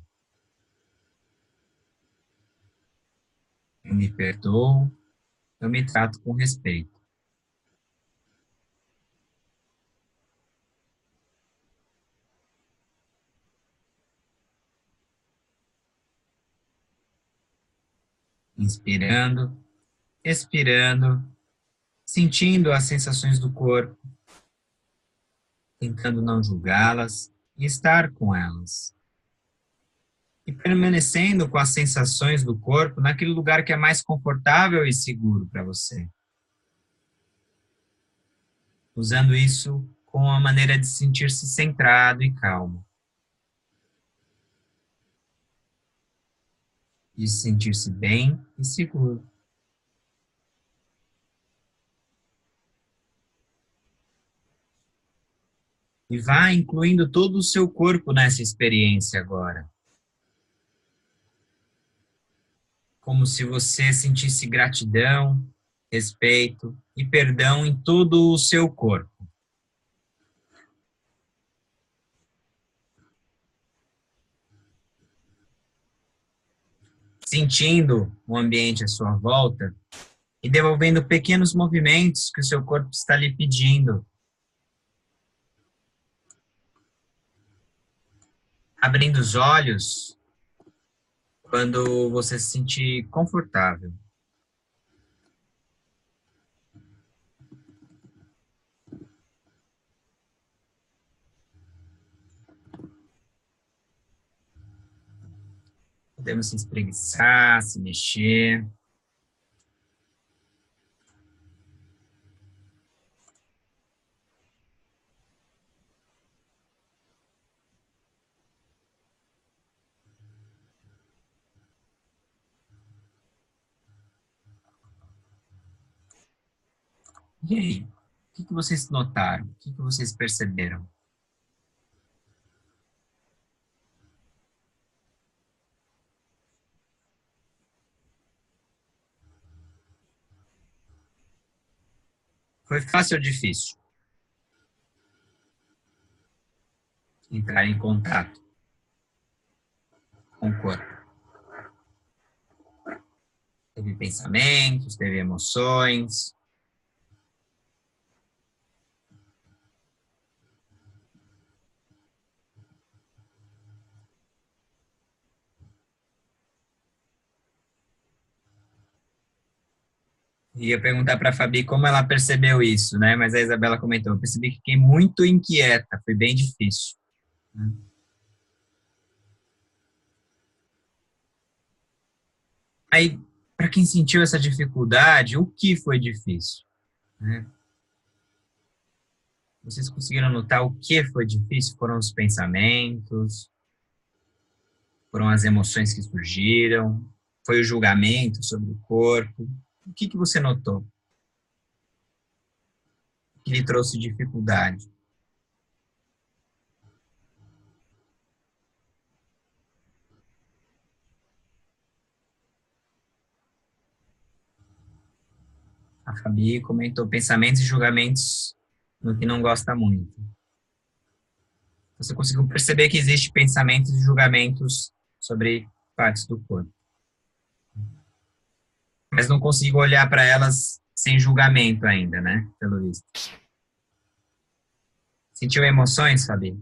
Eu me perdoo, eu me trato com respeito. Inspirando, expirando, sentindo as sensações do corpo, tentando não julgá-las e estar com elas. E permanecendo com as sensações do corpo naquele lugar que é mais confortável e seguro para você. Usando isso como uma maneira de sentir-se centrado e calmo. De sentir-se bem e seguro. E vá incluindo todo o seu corpo nessa experiência agora. Como se você sentisse gratidão, respeito e perdão em todo o seu corpo. Sentindo o ambiente à sua volta e devolvendo pequenos movimentos que o seu corpo está lhe pedindo. Abrindo os olhos quando você se sentir confortável. Podemos se espreguiçar, se mexer. E aí? O que vocês notaram? O que vocês perceberam? Foi fácil ou difícil? Entrar em contato com o corpo. Teve pensamentos, teve emoções. Ia perguntar para a Fabi como ela percebeu isso, né? Mas a Isabela comentou, eu percebi que fiquei muito inquieta, foi bem difícil. Aí, para quem sentiu essa dificuldade, o que foi difícil? Né? Vocês conseguiram notar o que foi difícil? Foram os pensamentos? Foram as emoções que surgiram? Foi o julgamento sobre o corpo? O que você notou? O que lhe trouxe dificuldade? A Fabi comentou pensamentos e julgamentos no que não gosta muito. Você conseguiu perceber que existe pensamentos e julgamentos sobre partes do corpo. Mas não consigo olhar para elas sem julgamento ainda, né? Pelo visto. Sentiu emoções, Fabi?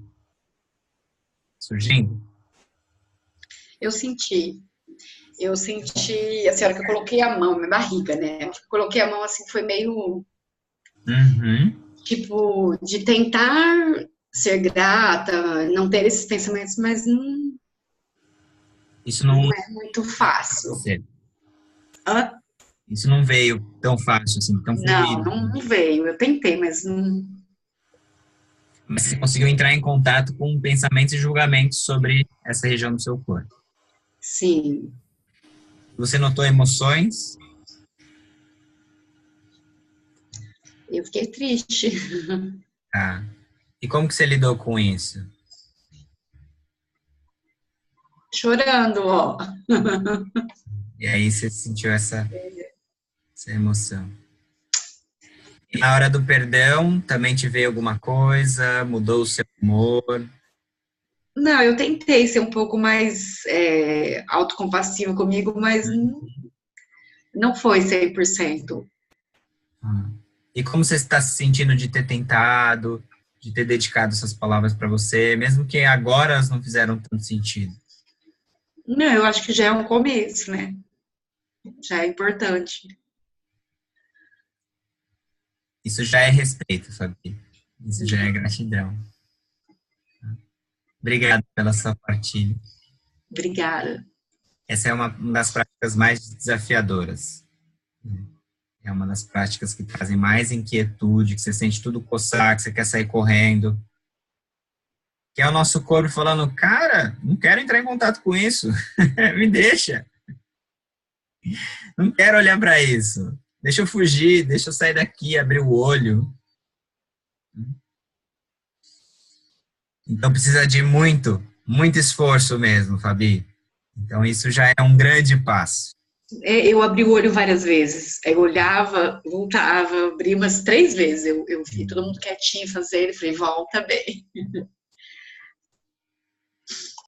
Surgindo? Eu senti, assim, a hora que eu coloquei a mão, minha barriga, né? A hora que eu coloquei a mão, assim, foi meio, tipo, de tentar ser grata, não ter esses pensamentos, mas Isso não é muito fácil. Hã? Isso não veio tão fácil, assim, tão fluido. Não veio. Eu tentei, mas não... Mas você conseguiu entrar em contato com pensamentos e julgamentos sobre essa região do seu corpo. Sim. Você notou emoções? Eu fiquei triste. Ah. E como que você lidou com isso? Chorando, ó. E aí você sentiu essa emoção. E na hora do perdão, também te veio alguma coisa? Mudou o seu humor? Não, eu tentei ser um pouco mais autocompassiva comigo, mas não foi 100%. E como você está se sentindo de ter tentado, de ter dedicado essas palavras para você, mesmo que agora elas não fizeram tanto sentido? Não, eu acho que já é um começo, né? Já é importante. Isso já é respeito, Fabi. Isso já é gratidão. Obrigado pela sua partilha. Obrigada. Essa é uma das práticas mais desafiadoras. É uma das práticas que trazem mais inquietude, que você sente tudo coçar, que você quer sair correndo. Que é o nosso corpo falando, cara, não quero entrar em contato com isso. Me deixa. Não quero olhar para isso. Deixa eu fugir, deixa eu sair daqui, abrir o olho. Então precisa de muito esforço mesmo, Fabi. Então isso já é um grande passo. Eu abri o olho várias vezes. Eu olhava, voltava, abri umas 3 vezes. Eu vi todo mundo quietinho fazer, e falei, volta bem.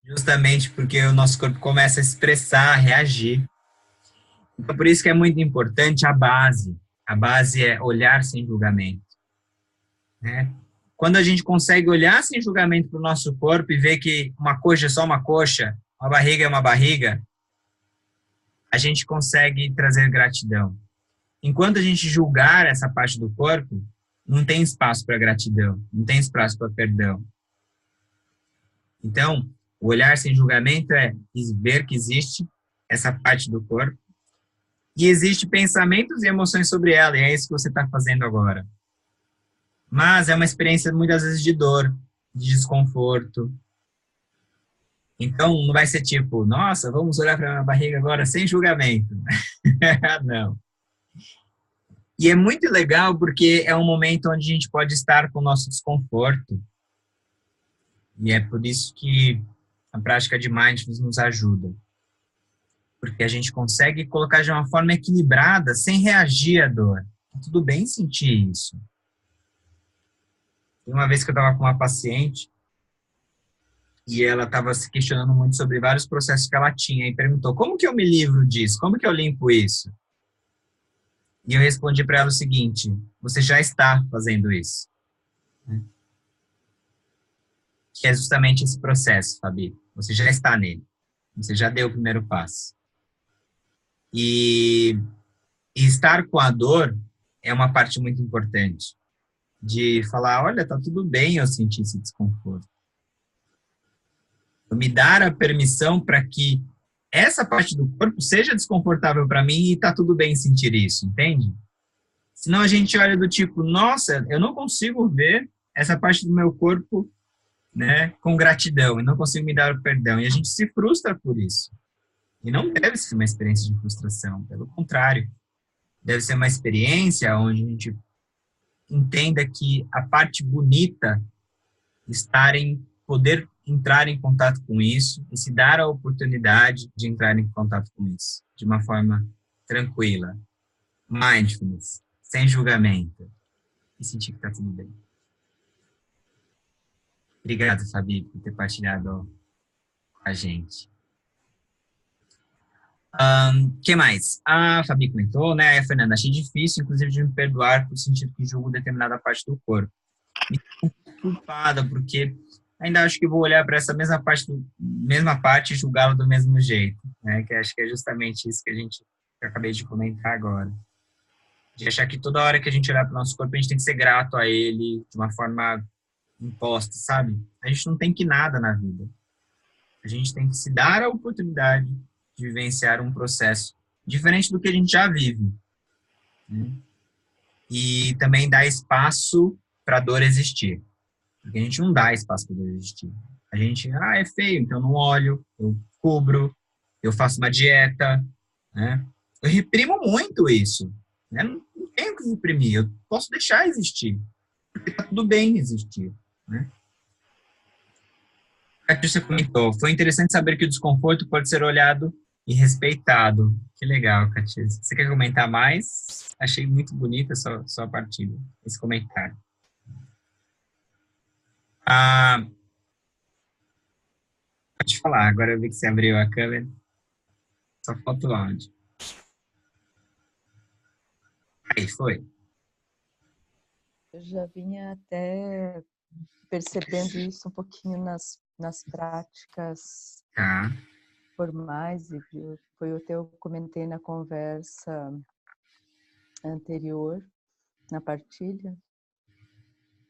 Justamente porque o nosso corpo começa a expressar, a reagir. Então, por isso que é muito importante a base. A base é olhar sem julgamento. Né? Quando a gente consegue olhar sem julgamento para o nosso corpo e ver que uma coxa é só uma coxa, uma barriga é uma barriga, a gente consegue trazer gratidão. Enquanto a gente julgar essa parte do corpo, não tem espaço para gratidão, não tem espaço para perdão. Então, o olhar sem julgamento é ver que existe essa parte do corpo e existe pensamentos e emoções sobre ela, e é isso que você está fazendo agora. Mas é uma experiência muitas vezes de dor, de desconforto. Então, não vai ser tipo, nossa, vamos olhar para a minha barriga agora sem julgamento. Não. E é muito legal porque é um momento onde a gente pode estar com o nosso desconforto. E é por isso que a prática de mindfulness nos ajuda. Porque a gente consegue colocar de uma forma equilibrada, sem reagir à dor. Tudo bem sentir isso. Uma vez que eu estava com uma paciente e ela estava se questionando muito sobre vários processos que ela tinha e perguntou, como que eu me livro disso? Como que eu limpo isso? E eu respondi para ela o seguinte, você já está fazendo isso. Que é justamente esse processo, Fabi. Você já está nele. Você já deu o primeiro passo. E estar com a dor é uma parte muito importante. De falar, olha, tá tudo bem eu sentir esse desconforto. Me dar a permissão para que essa parte do corpo seja desconfortável para mim e tá tudo bem sentir isso, entende? Senão a gente olha do tipo, nossa, eu não consigo ver essa parte do meu corpo, né, com gratidão, e não consigo me dar o perdão. E a gente se frustra por isso. E não deve ser uma experiência de frustração, pelo contrário. Deve ser uma experiência onde a gente entenda que a parte bonita poder entrar em contato com isso e se dar a oportunidade de entrar em contato com isso de uma forma tranquila, mindfulness, sem julgamento, e sentir que está tudo bem. Obrigado, Fabi, por ter partilhado com a gente. Que mais? A Fabi comentou, né? A Fernanda, achei difícil, inclusive, de me perdoar por sentir que julgo determinada parte do corpo. Me sinto culpada, porque ainda acho que vou olhar para essa mesma parte e julgá-la do mesmo jeito, né? Que acho que é justamente isso que eu acabei de comentar agora. De achar que toda hora que a gente olhar para o nosso corpo, a gente tem que ser grato a ele de uma forma imposta, sabe? A gente não tem que nada na vida. A gente tem que se dar a oportunidade de vivenciar um processo diferente do que a gente já vive, né? E também dar espaço para a dor existir. Porque a gente não dá espaço para a dor existir. A gente, é feio, então eu não olho, eu cubro, eu faço uma dieta, né? Eu reprimo muito isso, né? Não tenho que reprimir, eu posso deixar existir. Porque tá tudo bem existir, né? A Patrícia comentou, foi interessante saber que o desconforto pode ser olhado e respeitado. Que legal, Catiza. Você quer comentar mais? Achei muito bonita a sua partilha, esse comentário. Pode falar, agora eu vi que você abriu a câmera. Só falta o áudio. Aí, foi. Eu já vinha até percebendo isso um pouquinho nas práticas formais, e foi o que eu comentei na conversa anterior, na partilha,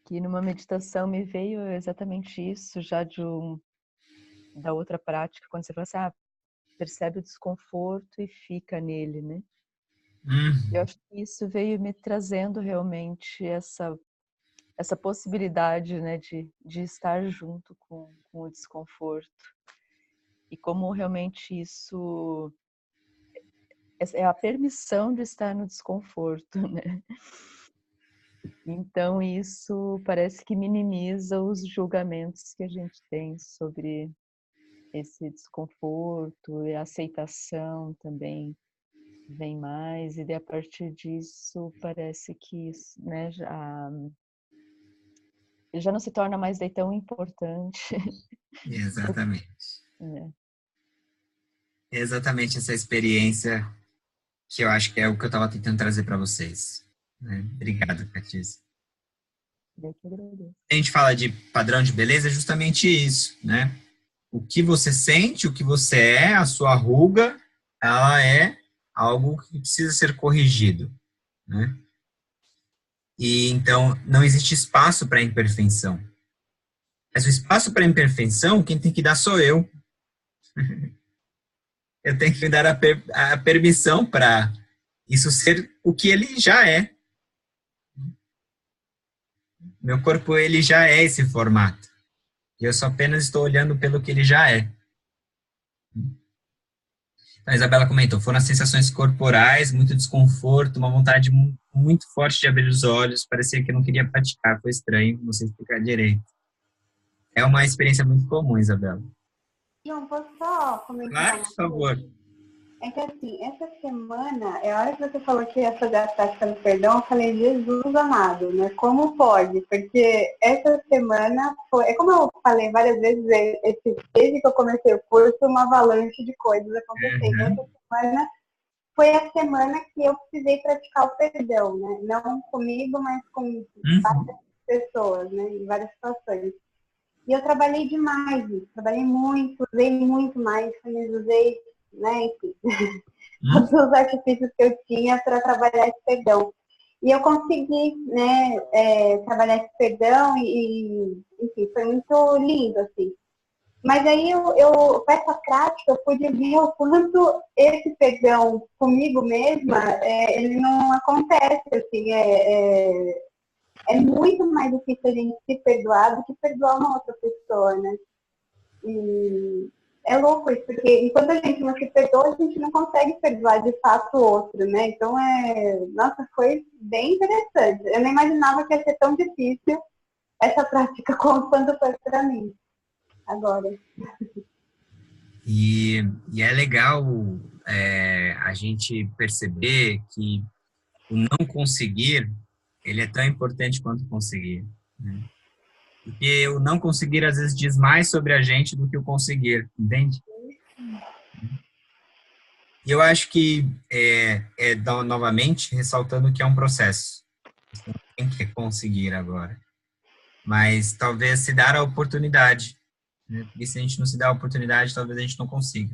que numa meditação me veio exatamente isso, já da outra prática, quando você fala assim, percebe o desconforto e fica nele, né? Eu acho que isso veio me trazendo realmente essa possibilidade, né, de estar junto com o desconforto. E como realmente isso é a permissão de estar no desconforto, né? Então isso parece que minimiza os julgamentos que a gente tem sobre esse desconforto, e a aceitação também vem mais, e a partir disso parece que isso, né, ele já não se torna mais daí tão importante. Exatamente. É. Exatamente essa experiência que eu acho que é o que eu estava tentando trazer para vocês, né? Obrigado, Catiza. Eu que agradeço. A gente fala de padrão de beleza, é justamente isso, né? O que você sente, o que você é, a sua ruga, ela é algo que precisa ser corrigido, né? E então não existe espaço para imperfeição. Mas o espaço para imperfeição, quem tem que dar sou eu. Eu tenho que me dar a permissão para isso ser o que ele já é. Meu corpo, ele já é esse formato. E eu só apenas estou olhando pelo que ele já é. A Isabela comentou, foram as sensações corporais, muito desconforto, uma vontade muito forte de abrir os olhos, parecia que eu não queria praticar, foi estranho, não sei explicar direito. É uma experiência muito comum, Isabela. João, posso só comentar? Claro, por favor. É que assim, essa semana, a hora que você falou que ia fazer a prática do perdão, eu falei, Jesus amado, né? Como pode? Porque essa semana foi, como eu falei várias vezes, desde que eu comecei o curso, uma avalanche de coisas acontecendo. Essa semana foi a semana que eu precisei praticar o perdão, né? Não comigo, mas com várias pessoas, né? Em várias situações. E eu trabalhei demais, trabalhei muito, usei muito mais, usei, né, enfim, todos os artifícios que eu tinha para trabalhar esse perdão. E eu consegui, né, trabalhar esse perdão e, enfim, foi muito lindo, assim. Mas aí eu com essa prática, eu pude ver o quanto esse perdão comigo mesma, ele não acontece, assim, é muito mais difícil a gente se perdoar do que perdoar uma outra pessoa, né? E é louco isso, porque enquanto a gente não se perdoa, a gente não consegue perdoar de fato o outro, né? Então, nossa, foi bem interessante. Eu não imaginava que ia ser tão difícil essa prática quanto foi para mim agora. E é legal a gente perceber que o não conseguir, ele é tão importante quanto conseguir, né? Porque o não conseguir, às vezes, diz mais sobre a gente do que o conseguir, entende? E eu acho que, novamente, ressaltando que é um processo. Você não tem que conseguir agora. Mas talvez se dar a oportunidade, né? Porque se a gente não se dá a oportunidade, talvez a gente não consiga.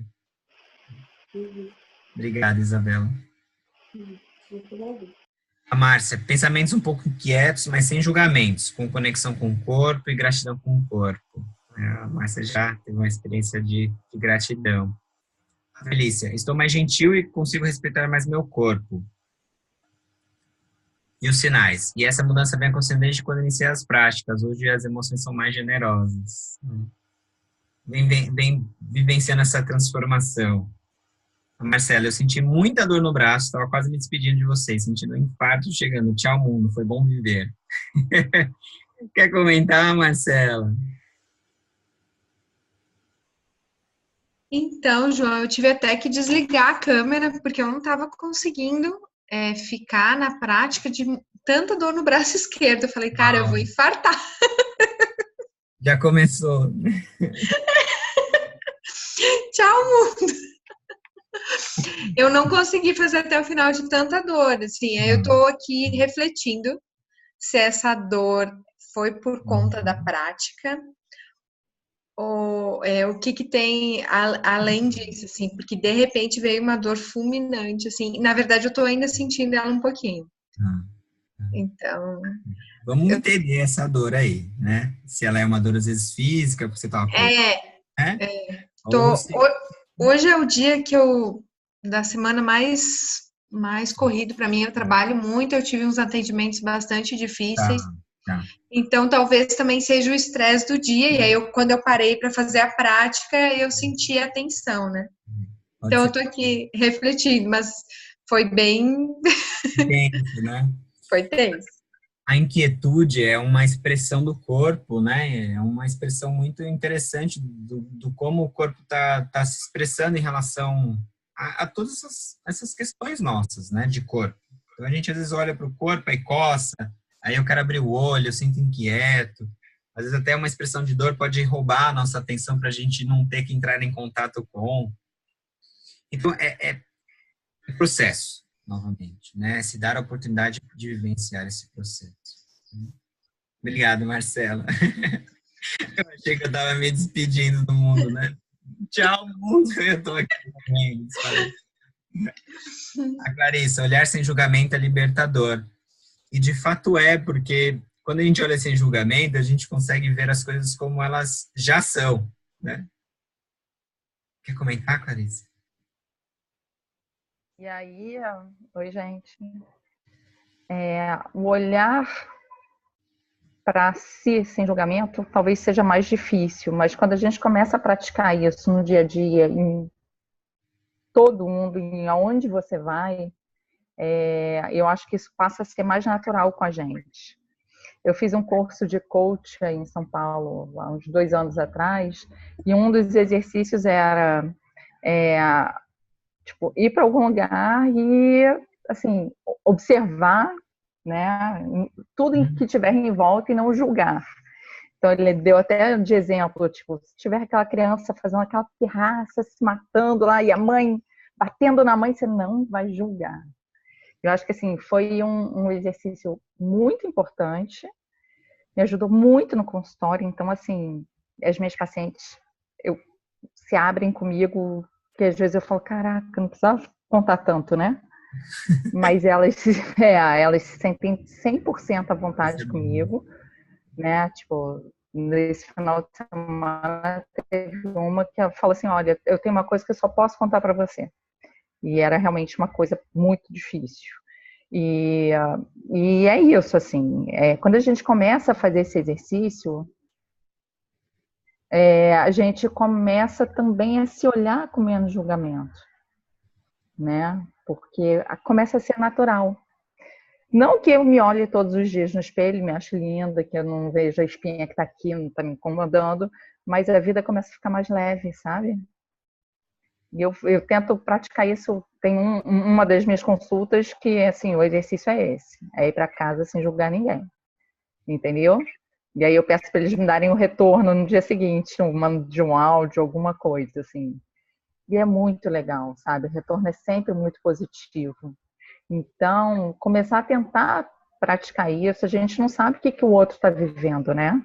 Obrigado, Isabela. A Márcia, pensamentos um pouco inquietos, mas sem julgamentos, com conexão com o corpo e gratidão com o corpo. A Márcia já teve uma experiência de gratidão. A Felícia, estou mais gentil e consigo respeitar mais meu corpo. E os sinais. E essa mudança vem acontecendo desde quando iniciei as práticas. Hoje as emoções são mais generosas. Vem vivenciando essa transformação. Marcela, eu senti muita dor no braço, estava quase me despedindo de vocês, sentindo um infarto chegando. Tchau, mundo, foi bom viver. Quer comentar, Marcela? Então, João, eu tive até que desligar a câmera, porque eu não estava conseguindo ficar na prática de tanta dor no braço esquerdo. Eu falei, cara, eu vou infartar. Já começou. Tchau, mundo. Eu não consegui fazer até o final de tanta dor, assim, eu tô aqui refletindo se essa dor foi por conta da prática ou o que tem além disso, assim, porque de repente veio uma dor fulminante, assim, na verdade eu tô ainda sentindo ela um pouquinho. Então... Vamos entender essa dor aí, né? Se ela é uma dor, às vezes, física, porque você tava... Hoje é o dia da semana mais corrido para mim. Eu trabalho muito, eu tive uns atendimentos bastante difíceis. Então, talvez também seja o estresse do dia. E aí, quando eu parei para fazer a prática, eu senti a tensão, né? Então, eu tô aqui refletindo, mas foi bem... tenso, né? Foi tenso. A inquietude é uma expressão do corpo, né? É uma expressão muito interessante do como o corpo tá se expressando em relação a todas essas questões nossas, né? De corpo. Então, a gente às vezes olha para o corpo e coça, aí eu quero abrir o olho, eu sinto inquieto. Às vezes até uma expressão de dor pode roubar a nossa atenção para a gente não ter que entrar em contato com. Então, é processo. Novamente, né? Se dar a oportunidade de vivenciar esse processo. Obrigado, Marcela. Eu achei que eu estava me despedindo do mundo, né? Tchau, mundo. Eu estou aqui também. A Clarissa, olhar sem julgamento é libertador. E de fato porque quando a gente olha sem julgamento, a gente consegue ver as coisas como elas já são, né? Quer comentar, Clarissa? E aí, oi, gente. O olhar para si sem julgamento talvez seja mais difícil, mas quando a gente começa a praticar isso no dia a dia, em todo mundo, em aonde você vai, eu acho que isso passa a ser mais natural com a gente. Eu fiz um curso de coach em São Paulo, há uns 2 anos atrás, e um dos exercícios era ir para algum lugar e, assim, observar, né, tudo que tiver em volta e não julgar. Então, ele deu até de exemplo, tipo, se tiver aquela criança fazendo aquela pirraça, se matando lá, e a mãe batendo na mãe, você não vai julgar. Eu acho que, assim, foi um exercício muito importante, me ajudou muito no consultório. Então, assim, as minhas pacientes se abrem comigo, que às vezes eu falo, caraca, não precisava contar tanto, né? Mas elas se sentem 100% à vontade comigo, né? Tipo, nesse final de semana teve uma que falou assim, olha, eu tenho uma coisa que eu só posso contar para você. E era realmente uma coisa muito difícil. E é isso, assim, quando a gente começa a fazer esse exercício, a gente começa também a se olhar com menos julgamento, né? Porque começa a ser natural. Não que eu me olhe todos os dias no espelho, me ache linda, que eu não vejo a espinha que está aqui, não está me incomodando, mas a vida começa a ficar mais leve, sabe? E eu tento praticar isso. Tem uma das minhas consultas que, assim, o exercício é esse: é ir para casa sem julgar ninguém, entendeu? E aí eu peço para eles me darem o retorno no dia seguinte, de um áudio, alguma coisa, assim. E é muito legal, sabe? O retorno é sempre muito positivo. Então, começar a tentar praticar isso, a gente não sabe o que o outro está vivendo, né?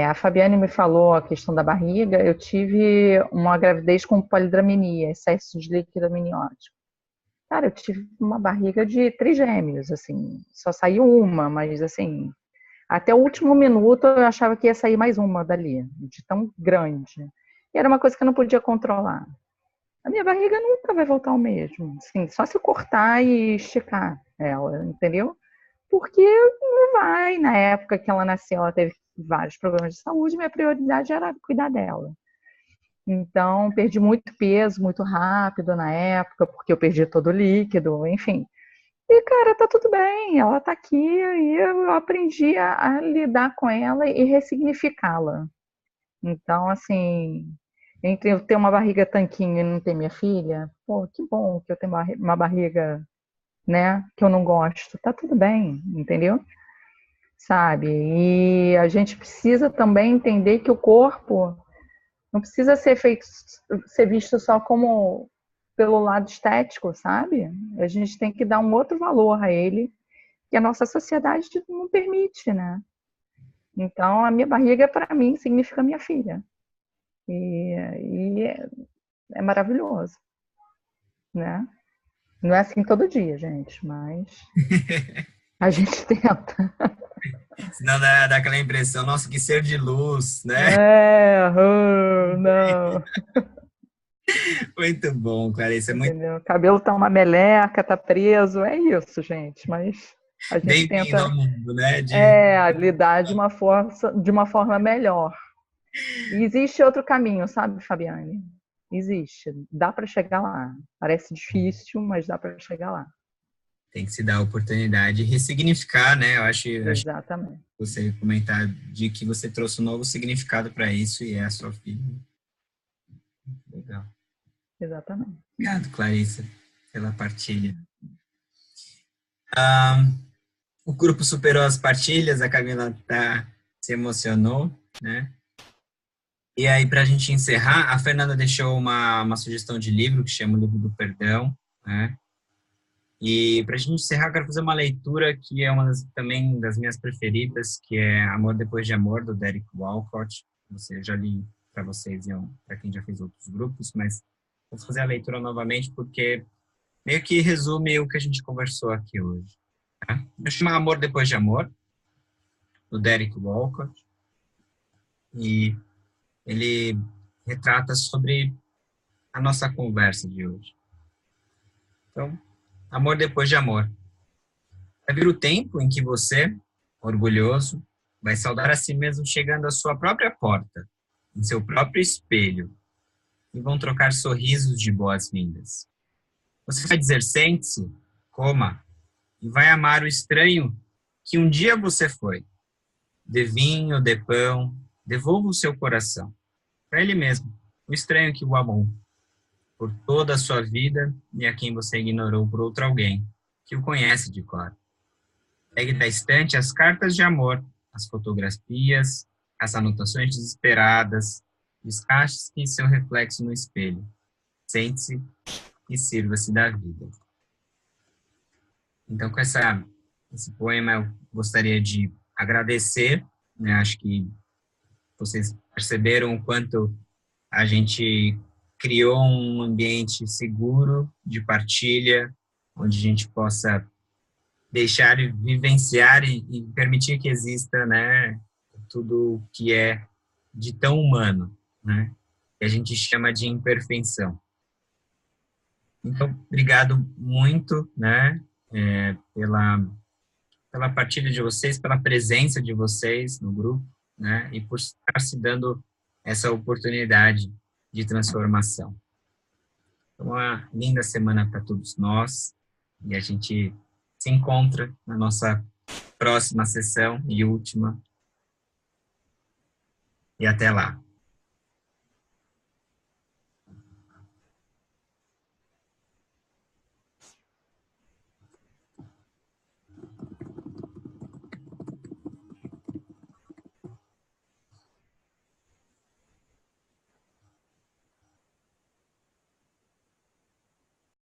A Fabiane me falou a questão da barriga. Eu tive uma gravidez com polidramenia, excesso de líquido amniótico. Cara, eu tive uma barriga de trigêmeos, assim. Só saiu uma, mas assim, até o último minuto eu achava que ia sair mais uma dali, de tão grande. E era uma coisa que eu não podia controlar. A minha barriga nunca vai voltar ao mesmo, assim, só se eu cortar e esticar ela, entendeu? Porque não vai. Na época que ela nasceu, ela teve vários problemas de saúde, minha prioridade era cuidar dela. Então, perdi muito peso, muito rápido na época, porque eu perdi todo o líquido, enfim. E, cara, tá tudo bem, ela tá aqui, e eu aprendi a lidar com ela e ressignificá-la. Então, assim, entre eu ter uma barriga tanquinho e não ter minha filha, pô, que bom que eu tenho uma barriga, né, que eu não gosto. Tá tudo bem, entendeu? Sabe? E a gente precisa também entender que o corpo não precisa ser visto só como pelo lado estético, sabe? A gente tem que dar um outro valor a ele, que a nossa sociedade não permite, né? Então, a minha barriga, para mim, significa minha filha. E é maravilhoso, né? Não é assim todo dia, gente, mas a gente tenta. Senão dá aquela impressão, nossa, que ser de luz, né? Não. Muito bom, Clarice. O cabelo tá uma meleca, tá preso, é isso, gente. Mas a gente tenta ao mundo, né? lidar de uma forma melhor. E existe outro caminho, sabe, Fabiane? Existe. Dá para chegar lá. Parece difícil, mas dá para chegar lá. Tem que se dar a oportunidade de ressignificar, né? Eu acho Exatamente. Você comentar de que você trouxe um novo significado para isso e é a sua filha. Legal. Exatamente. Obrigado, Clarissa, pela partilha. O grupo superou as partilhas, a Camila se emocionou, né? E aí, para a gente encerrar, a Fernanda deixou uma sugestão de livro que chama O Livro do Perdão, né? E para a gente encerrar, eu quero fazer uma leitura que é também das minhas preferidas, que é Amor Depois de Amor, do Derek Walcott. Eu já li para vocês, para quem já fez outros grupos, mas vou fazer a leitura novamente porque meio que resume o que a gente conversou aqui hoje. Tá? Eu chamo Amor Depois de Amor, do Derek Walcott, e ele retrata sobre a nossa conversa de hoje. Então, amor depois de amor. Vai vir o tempo em que você, orgulhoso, vai saudar a si mesmo chegando à sua própria porta, em seu próprio espelho, e vão trocar sorrisos de boas-vindas. Você vai dizer, sente-se, coma, e vai amar o estranho que um dia você foi. Dê vinho, dê pão, devolva o seu coração. Para ele mesmo, o estranho que o amou. Por toda a sua vida e a quem você ignorou por outro alguém, que o conhece de cor. Pegue da estante as cartas de amor, as fotografias, as anotações desesperadas, descasque seu reflexo no espelho. Sente-se e sirva-se da vida. Então, com esse poema, eu gostaria de agradecer, né? Acho que vocês perceberam o quanto a gente criou um ambiente seguro de partilha, onde a gente possa deixar e vivenciar e permitir que exista, né, tudo que é de tão humano, né, que a gente chama de imperfeição. Então, obrigado muito, né, pela partilha de vocês, pela presença de vocês no grupo, né? E por estar se dando essa oportunidade de transformação. Então, uma linda semana para todos nós, e a gente se encontra na nossa próxima sessão e última. E até lá.